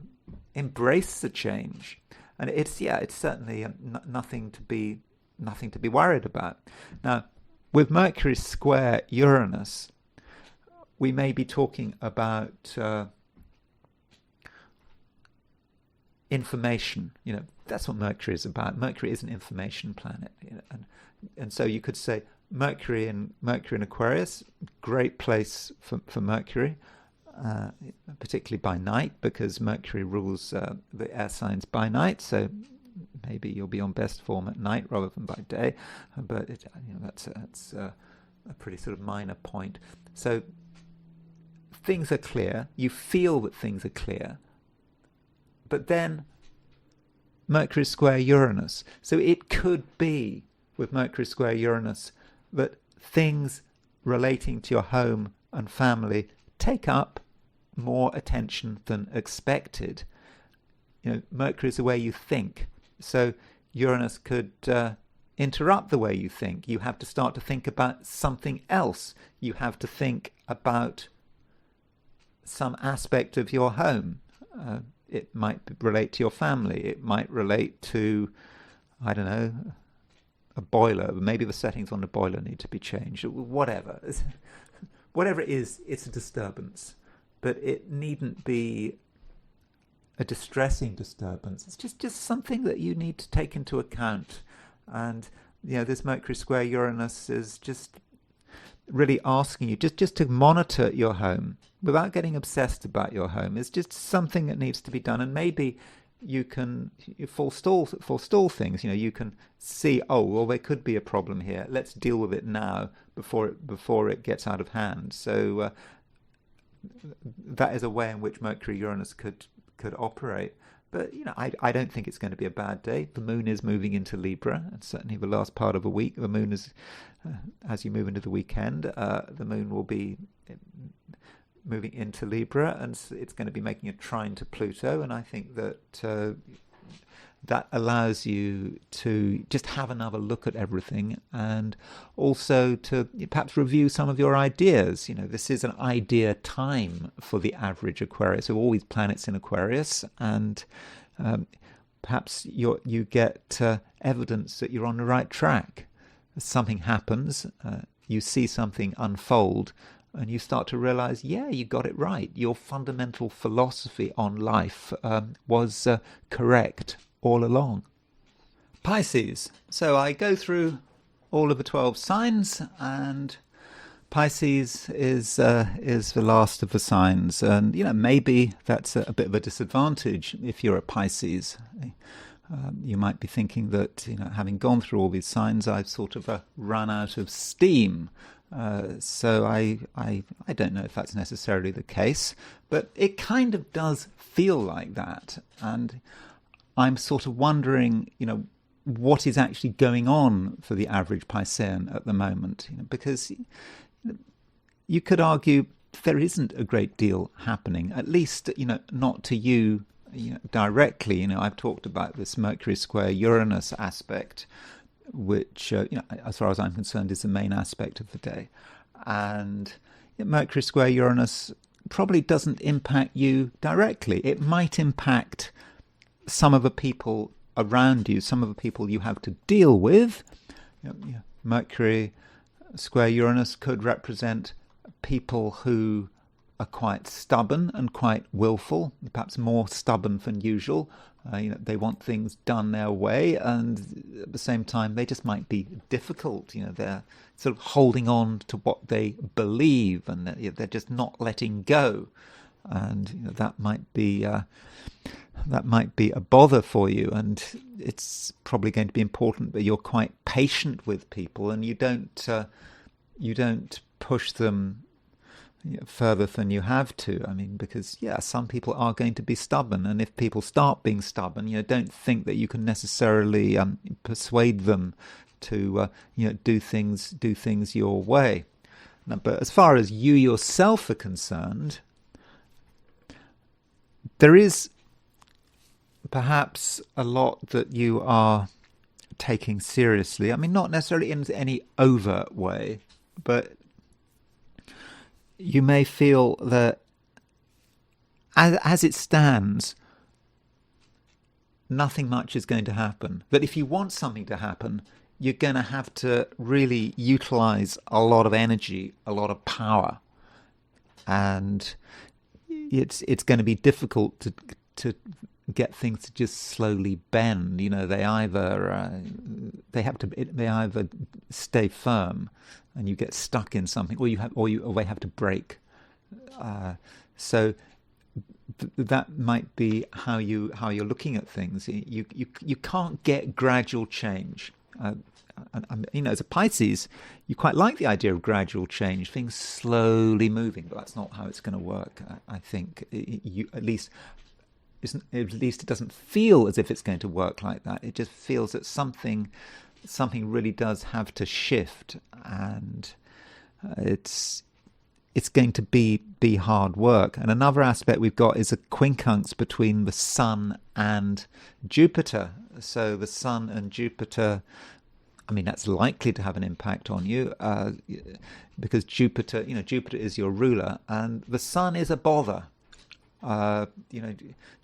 S1: embrace the change. And it's certainly nothing to be worried about. Now, with Mercury square Uranus, we may be talking about information. That's what Mercury is about. Mercury is an information planet, and so you could say Mercury in Aquarius, great place for Mercury, particularly by night, because Mercury rules the air signs by night. So maybe you'll be on best form at night rather than by day. But that's a pretty sort of minor point. So things are clear. You feel that things are clear. But then Mercury square Uranus. So it could be, with Mercury square Uranus, that things relating to your home and family take up more attention than expected. Mercury is the way you think. So Uranus could interrupt the way you think. You have to start to think about something else. You have to think about some aspect of your home. It might relate to your family. It might relate to, I don't know, a boiler. Maybe the settings on the boiler need to be changed. Whatever. Whatever it is, it's a disturbance. But it needn't be a distressing disturbance. It's just something that you need to take into account. And, this Mercury square Uranus is just really asking you just to monitor your home without getting obsessed about your home. It's just something that needs to be done, and maybe you can forestall things. You can see, there could be a problem here. Let's deal with it now before it gets out of hand. So that is a way in which Mercury Uranus could operate. But I don't think it's going to be a bad day. The moon is moving into Libra, and certainly the last part of a week, the moon is, as you move into the weekend, the moon will be moving into Libra, and it's going to be making a trine to Pluto. And I think that that allows you to just have another look at everything, and also to perhaps review some of your ideas. This is an idea time for the average Aquarius. There are all these planets in Aquarius, and perhaps you get evidence that you're on the right track. Something happens, you see something unfold, and you start to realize, you got it right. Your fundamental philosophy on life was correct all along. Pisces. So I go through all of the 12 signs, and Pisces is the last of the signs. And, maybe that's a bit of a disadvantage if you're a Pisces. You might be thinking that, having gone through all these signs, I've sort of run out of steam. So I don't know if that's necessarily the case, but it kind of does feel like that. And I'm sort of wondering, what is actually going on for the average Piscean at the moment, because you could argue there isn't a great deal happening, at least, not to you, directly. I've talked about this Mercury square Uranus aspect, which, as far as I'm concerned, is the main aspect of the day. And Mercury square Uranus probably doesn't impact you directly. It might impact some of the people around you, some of the people you have to deal with. Mercury square Uranus could represent people who are quite stubborn and quite willful, perhaps more stubborn than usual. They want things done their way, and at the same time they just might be difficult. They're sort of holding on to what they believe, and they're just not letting go. And that might be a bother for you, and it's probably going to be important that you're quite patient with people, and you don't push them further than you have to. I mean, because some people are going to be stubborn, and if people start being stubborn, don't think that you can necessarily persuade them to do things your way. Now, but as far as you yourself are concerned, there is perhaps a lot that you are taking seriously. I mean, not necessarily in any overt way, but you may feel that as it stands, nothing much is going to happen. That if you want something to happen, you're going to have to really utilize a lot of energy, a lot of power. And it's going to be difficult to get things to just slowly bend. They either stay firm and you get stuck in something, or they have to break. So that might be how you're looking at things. You can't get gradual change. as a Pisces, you quite like the idea of gradual change, things slowly moving, but that's not how it's going to work. I think at least it doesn't feel as if it's going to work like that. It just feels that something really does have to shift, and it's going to be hard work. And another aspect we've got is a quincunx between the Sun and Jupiter. So the Sun and Jupiter, that's likely to have an impact on you because Jupiter is your ruler, and the Sun is a bother.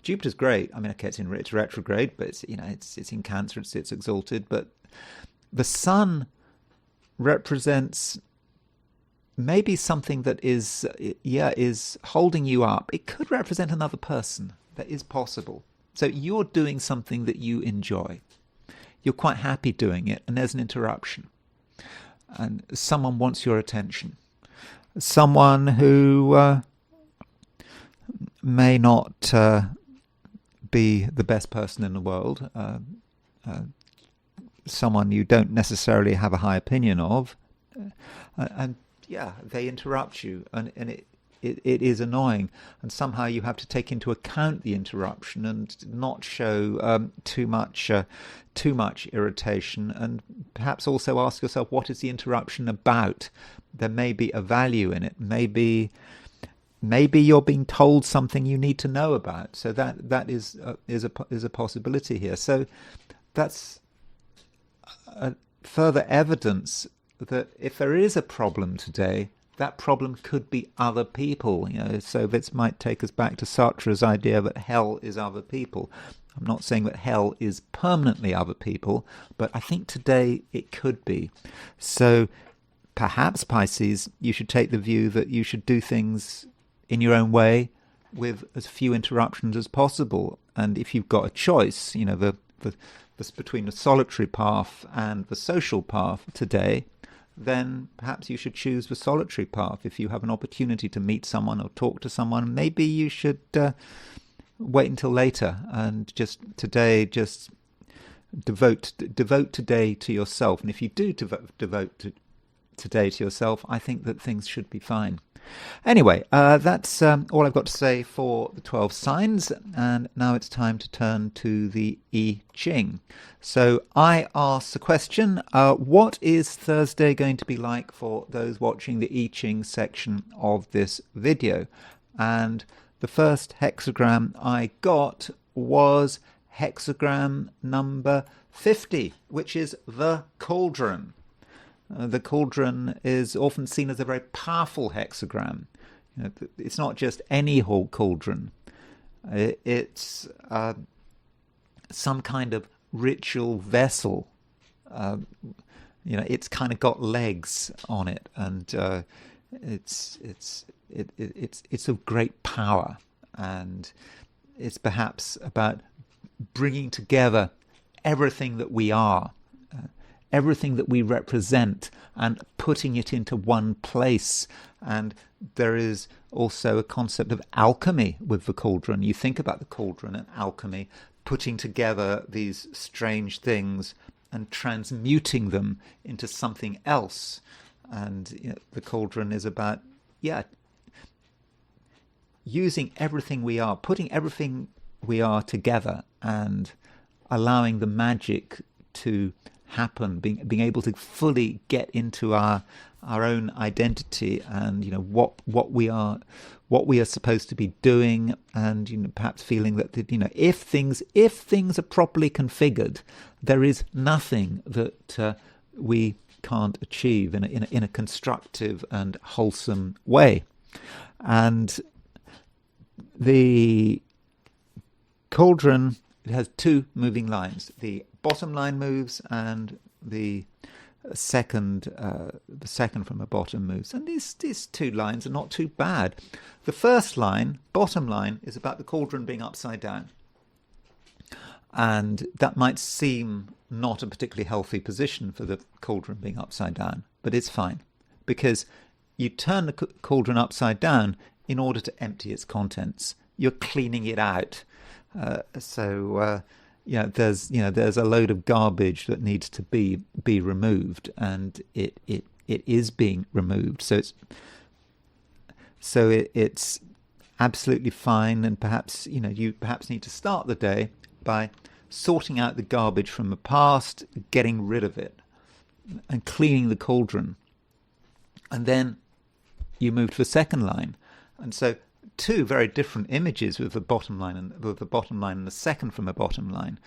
S1: Jupiter's great. Okay, it's retrograde, but it's in Cancer, it's exalted. But the Sun represents maybe something that is holding you up. It could represent another person. That is possible. So you're doing something that you enjoy. You're quite happy doing it, and there's an interruption. And someone wants your attention. Someone who may not be the best person in the world. Someone you don't necessarily have a high opinion of. And they interrupt you, and it is annoying, and somehow you have to take into account the interruption and not show too much irritation, and perhaps also ask yourself, what is the interruption about? There may be a value in it. Maybe you're being told something you need to know about. So that is a possibility here. So that's further evidence that if there is a problem today, that problem could be other people. So this might take us back to Sartre's idea that hell is other people. I'm not saying that hell is permanently other people, but I think today it could be. So perhaps, Pisces, you should take the view that you should do things in your own way with as few interruptions as possible. And if you've got a choice, between the solitary path and the social path today, then perhaps you should choose the solitary path. If you have an opportunity to meet someone or talk to someone, maybe you should wait until later and just devote today to yourself. And if you do devote today to yourself, I think that things should be fine. Anyway, that's all I've got to say for the 12 signs, and now it's time to turn to the I Ching. So I asked the question, what is Thursday going to be like for those watching the I Ching section of this video? And the first hexagram I got was hexagram number 50, which is the cauldron. The cauldron is often seen as a very powerful hexagram. It's not just any cauldron. It's some kind of ritual vessel. It's kind of got legs on it, and it's of great power, and it's perhaps about bringing together everything that we are. Everything that we represent, and putting it into one place. And there is also a concept of alchemy with the cauldron. You think about the cauldron and alchemy, putting together these strange things and transmuting them into something else. And the cauldron is about using everything we are, putting everything we are together, and allowing the magic to happen, being able to fully get into our own identity, and what we are supposed to be doing, and perhaps feeling that if things are properly configured, there is nothing that we can't achieve in a constructive and wholesome way. And the cauldron, it has two moving lines. The bottom line moves, and the second from the bottom moves. And these two lines are not too bad. The first line, bottom line, is about the cauldron being upside down. And that might seem not a particularly healthy position for the cauldron being upside down, but it's fine, because you turn the cauldron upside down in order to empty its contents. You're cleaning it out. So there's a load of garbage that needs to be removed, and it is being removed. It's absolutely fine, and perhaps you perhaps need to start the day by sorting out the garbage from the past, getting rid of it, and cleaning the cauldron, and then you move to the second line. And so two very different images with the bottom line and the second from the bottom line.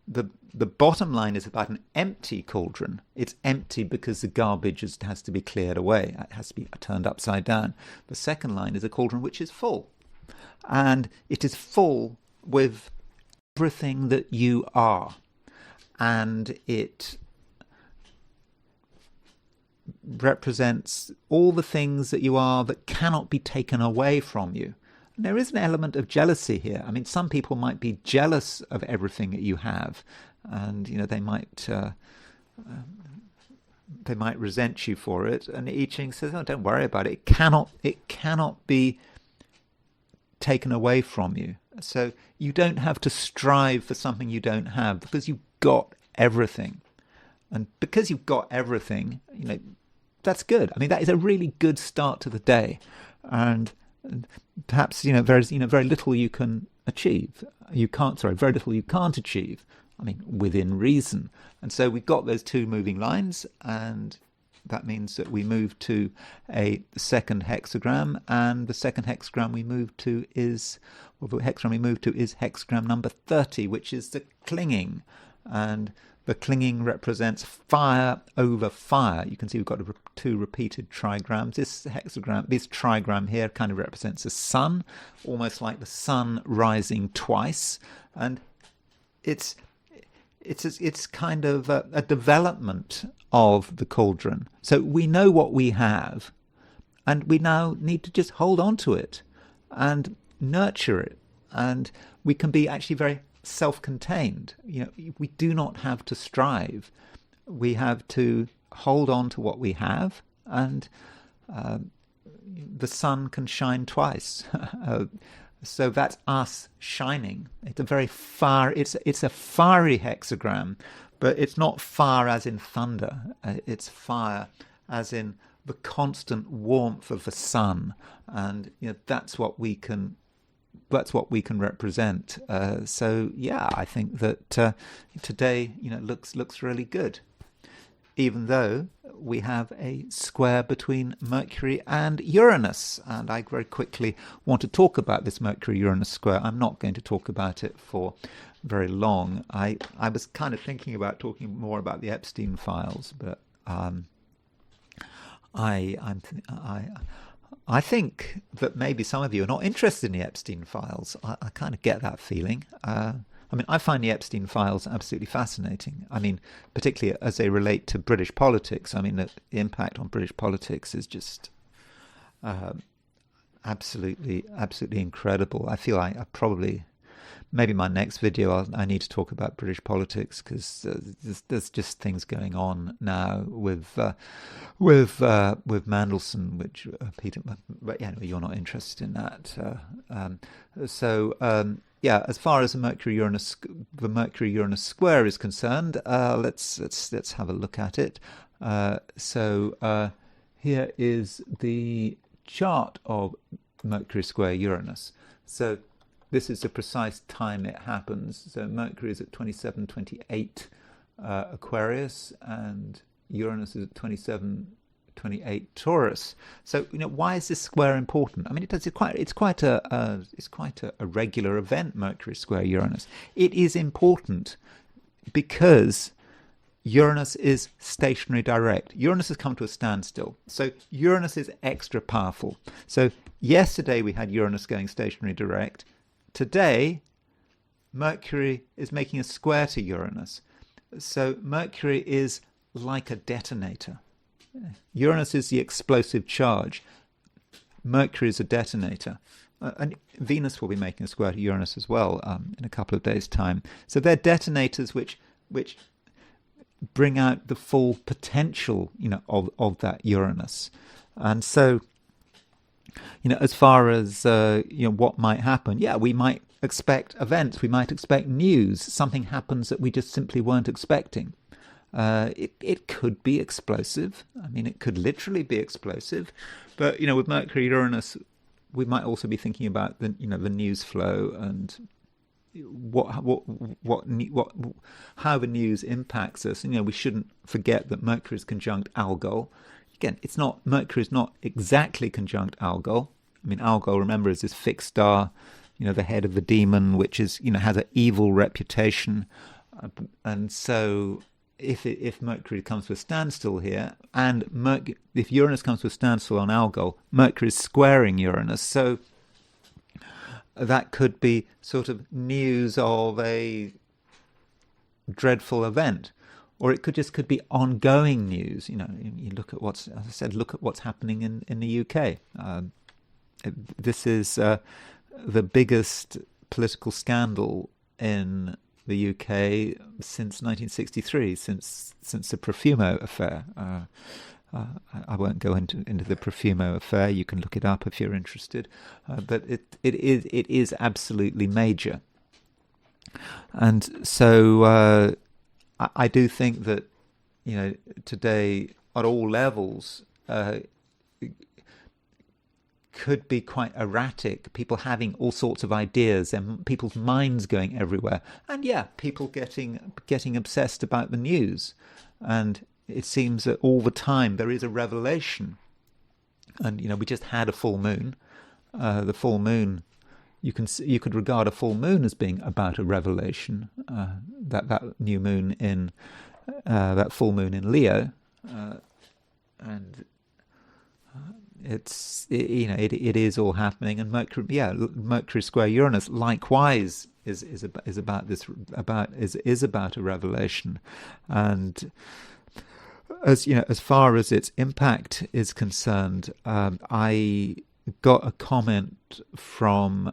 S1: The bottom line is about an empty cauldron. It's empty because the garbage has to be cleared away. It has to be turned upside down. The second line is a cauldron which is full, and it is full with everything that you are, and it represents all the things that you are that cannot be taken away from you. And there is an element of jealousy here. I mean, some people might be jealous of everything that you have, and they might resent you for it. And I Ching says, "Oh, don't worry about it. It cannot be taken away from you. So you don't have to strive for something you don't have, because you've got everything." And because you've got everything, that's good. I mean, that is a really good start to the day. And perhaps, there's, very little you can achieve. Very little you can't achieve. I mean, within reason. And so we've got those two moving lines, and that means that we move to a second hexagram, and the second hexagram we move to is hexagram number 30, which is the clinging. And the clinging represents fire over fire. You can see we've got two repeated trigrams. This trigram here kind of represents the sun, almost like the sun rising twice. And it's kind of a development of the cauldron. So we know what we have, and we now need to just hold on to it and nurture it. And we can be actually very self-contained. We do not have to strive. We have to hold on to what we have, and the sun can shine twice. So that's us shining. It's a fiery hexagram, but it's not fire as in thunder. It's fire as in the constant warmth of the sun, and that's what we can represent. So yeah, I think that today looks really good, even though we have a square between Mercury and Uranus. And I very quickly want to talk about this Mercury-Uranus square. I'm not going to talk about it for very long. I was kind of thinking about talking more about the Epstein files, but I think that maybe some of you are not interested in the Epstein files. I kind of get that feeling. I find the Epstein files absolutely fascinating. I mean, particularly as they relate to British politics. I mean, the impact on British politics is just absolutely incredible. I feel I probably, maybe my next video, I need to talk about British politics, because there's just things going on now with Mandelson, which Peter. But anyway, you're not interested in that. Yeah, as far as the Mercury-Uranus square is concerned, let's have a look at it. Here is the chart of Mercury square Uranus. So this is the precise time it happens. So Mercury is at 27:28 Aquarius, and Uranus is at 27:28 Taurus. So why is this square important? I mean, it's quite a regular event, Mercury square Uranus. It is important because Uranus is stationary direct. Uranus has come to a standstill. So Uranus is extra powerful. So yesterday we had Uranus going stationary direct. Today, Mercury is making a square to Uranus. So Mercury is like a detonator. Uranus is the explosive charge. Mercury is a detonator. And Venus will be making a square to Uranus as well in a couple of days' time. So they're detonators which bring out the full potential, of that Uranus. And so As far as what might happen, yeah, we might expect events, we might expect news. Something happens that we just simply weren't expecting. It could be explosive. I mean, it could literally be explosive. But with Mercury-Uranus, we might also be thinking about the news flow and how the news impacts us. We shouldn't forget that Mercury is conjunct Algol. Again, Mercury is not exactly conjunct Algol. I mean, Algol, remember, is this fixed star, the head of the demon, which is has an evil reputation, and so if Mercury comes to a standstill here, and if Uranus comes to a standstill on Algol, Mercury is squaring Uranus, so that could be sort of news of a dreadful event, or it could be ongoing news. You look at what's happening in the UK. This is the biggest political scandal in the UK since 1963, since the Profumo affair. I won't go into the Profumo affair. You can look it up if you're interested. But it is absolutely major. And so I do think that today at all levels could be quite erratic. People having all sorts of ideas and people's minds going everywhere, and people getting obsessed about the news. And it seems that all the time there is a revelation. And we just had a full moon. The full moon, you could regard a full moon as being about a revelation. That new moon in that full moon in Leo, and it is all happening. And Mercury square Uranus likewise is about a revelation. And as far as its impact is concerned, I got a comment from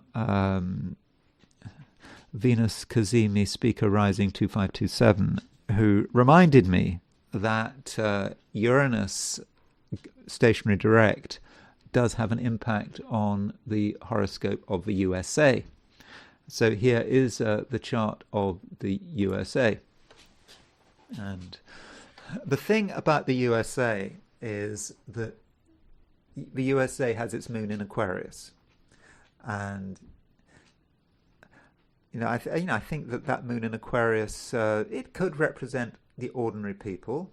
S1: Venus Kazemi, speaker rising 2527, who reminded me that Uranus stationary direct does have an impact on the horoscope of the USA. So here is the chart of the USA. And the thing about the USA is that the USA has its moon in Aquarius, and I think that moon in Aquarius, it could represent the ordinary people.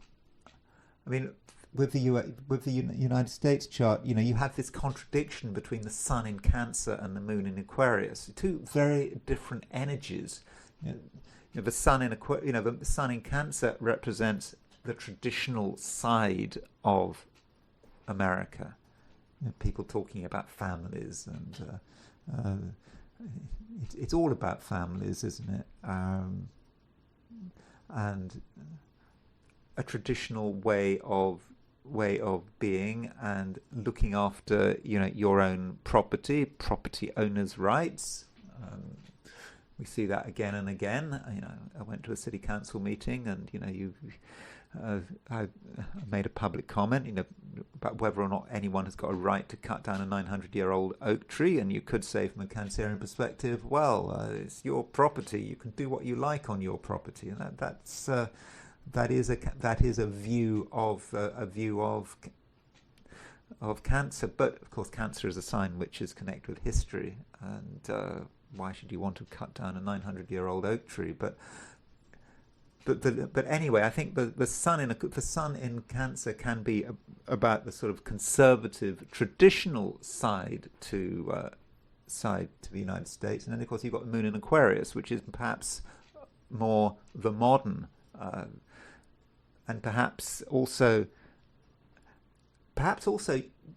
S1: I mean, with the United States chart, you have this contradiction between the Sun in Cancer and the Moon in Aquarius, two very different energies. The Sun in the Sun in Cancer represents the traditional side of America. People talking about families, and it's all about families, isn't it? And a traditional way of being and looking after your own property owners' rights. We see that again and again. I went to a city council meeting, and I made a public comment about whether or not anyone has got a right to cut down a 900-year-old oak tree. And you could say, from a Cancerian perspective, well, it's your property. You can do what you like on your property, and that is a view of Cancer. But of course, Cancer is a sign which is connected with history, and why should you want to cut down a 900-year-old oak tree? But anyway, I think the sun in Cancer can be about the sort of conservative, traditional side to the United States, and then of course you've got the moon in Aquarius, which is perhaps more the modern, and perhaps also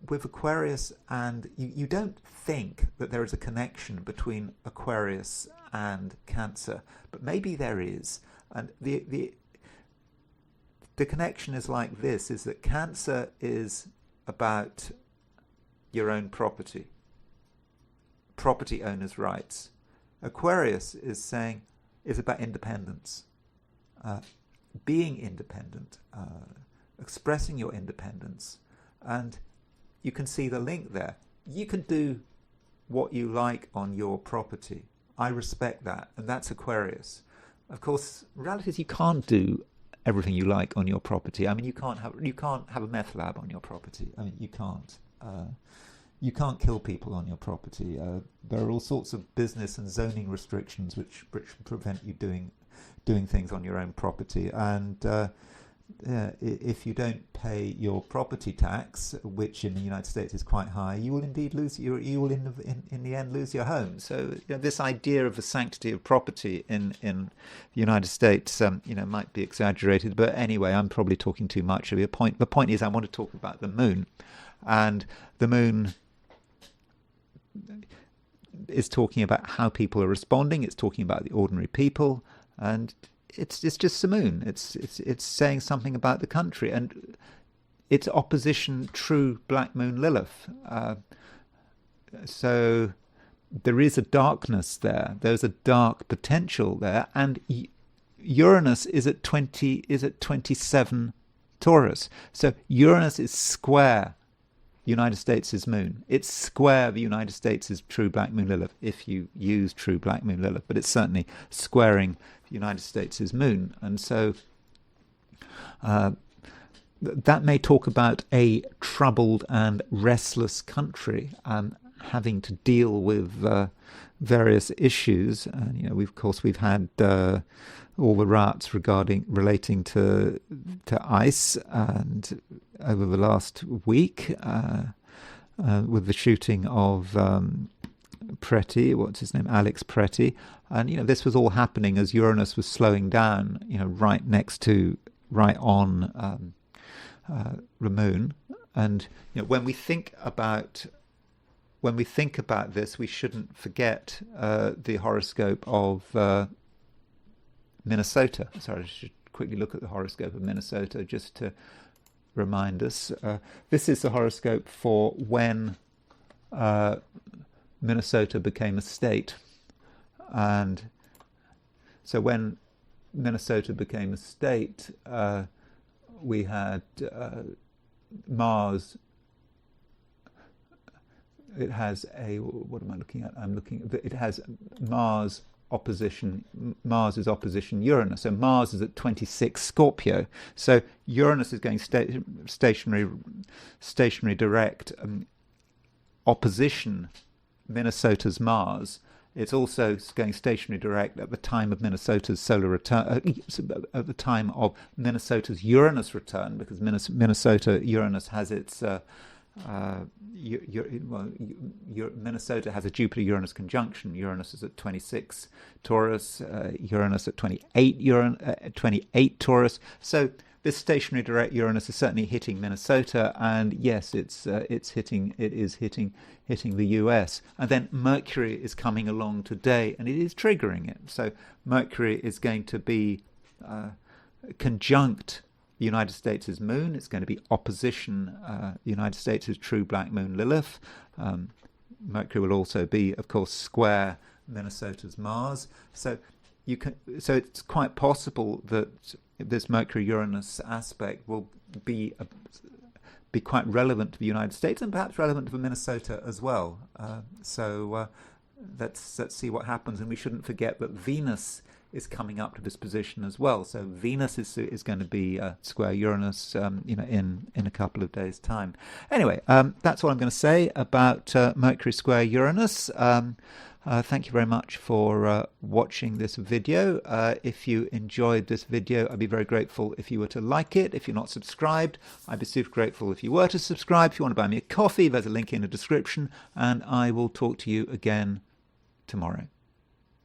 S1: with Aquarius, and you don't think that there is a connection between Aquarius and Cancer, but maybe there is. And the connection is like this, is that Cancer is about your own property owners' rights. Aquarius is about independence, being independent, expressing your independence. And you can see the link there. you can do what you like on your property. I respect that, and that's Aquarius. Of course, reality is you can't do everything you like on your property. I mean, you can't have a meth lab on your property. I mean, you can't. You can't kill people on your property. There are all sorts of business and zoning restrictions which prevent you doing things on your own property. And if you don't pay your property tax, which in the United States is quite high, you will indeed you will in the end lose your home. So this idea of the sanctity of property in the United States, might be exaggerated. But anyway, I'm probably talking too much. The point is, I want to talk about the moon, and the moon is talking about how people are responding. It's talking about the ordinary people, and it's just the moon. It's saying something about the country, and it's opposition true black moon Lilith. So there is a darkness there. There's a dark potential there, and Uranus is at 27 Taurus. So Uranus is square United States' moon. It's square the United States' true black moon Lilith, if you use true black moon Lilith, but it's certainly squaring the United States' moon. And so that may talk about a troubled and restless country having to deal with various issues. And we've had all the riots relating to ICE, and over the last week with the shooting of Preti, what's his name, Alex Preti, and this was all happening as Uranus was slowing down, right on the moon. And when we think about this, we shouldn't forget the horoscope of Minnesota. Sorry, I should quickly look at the horoscope of Minnesota just to remind us. This is the horoscope for when Minnesota became a state. And so when Minnesota became a state, we had Mars. It has what am I looking at? It has Mars is opposition Uranus. So Mars is at 26 Scorpio. So Uranus is going stationary direct, opposition Minnesota's Mars. It's also going stationary direct at the time of Minnesota's solar return, at the time of Minnesota's Uranus return, because Minnesota-Uranus has its Minnesota has a Jupiter-Uranus conjunction. Uranus is at 26 Taurus, Uranus at 28 Taurus. So this stationary direct Uranus is certainly hitting Minnesota, and yes, it is hitting the US. And then Mercury is coming along today, and it is triggering it. So Mercury is going to be conjunct the United States' moon. It's going to be opposition the United States' true black moon Lilith. Mercury will also be, of course, square Minnesota's Mars. So it's quite possible that this Mercury-Uranus aspect will be quite relevant to the United States, and perhaps relevant to Minnesota as well. Let's see what happens. And we shouldn't forget that Venus is coming up to this position as well. So Venus is going to be square Uranus, in a couple of days' time. Anyway, that's all I'm going to say about Mercury square Uranus. Thank you very much for watching this video. If you enjoyed this video, I'd be very grateful if you were to like it. If you're not subscribed, I'd be super grateful if you were to subscribe. If you want to buy me a coffee, there's a link in the description, and I will talk to you again tomorrow.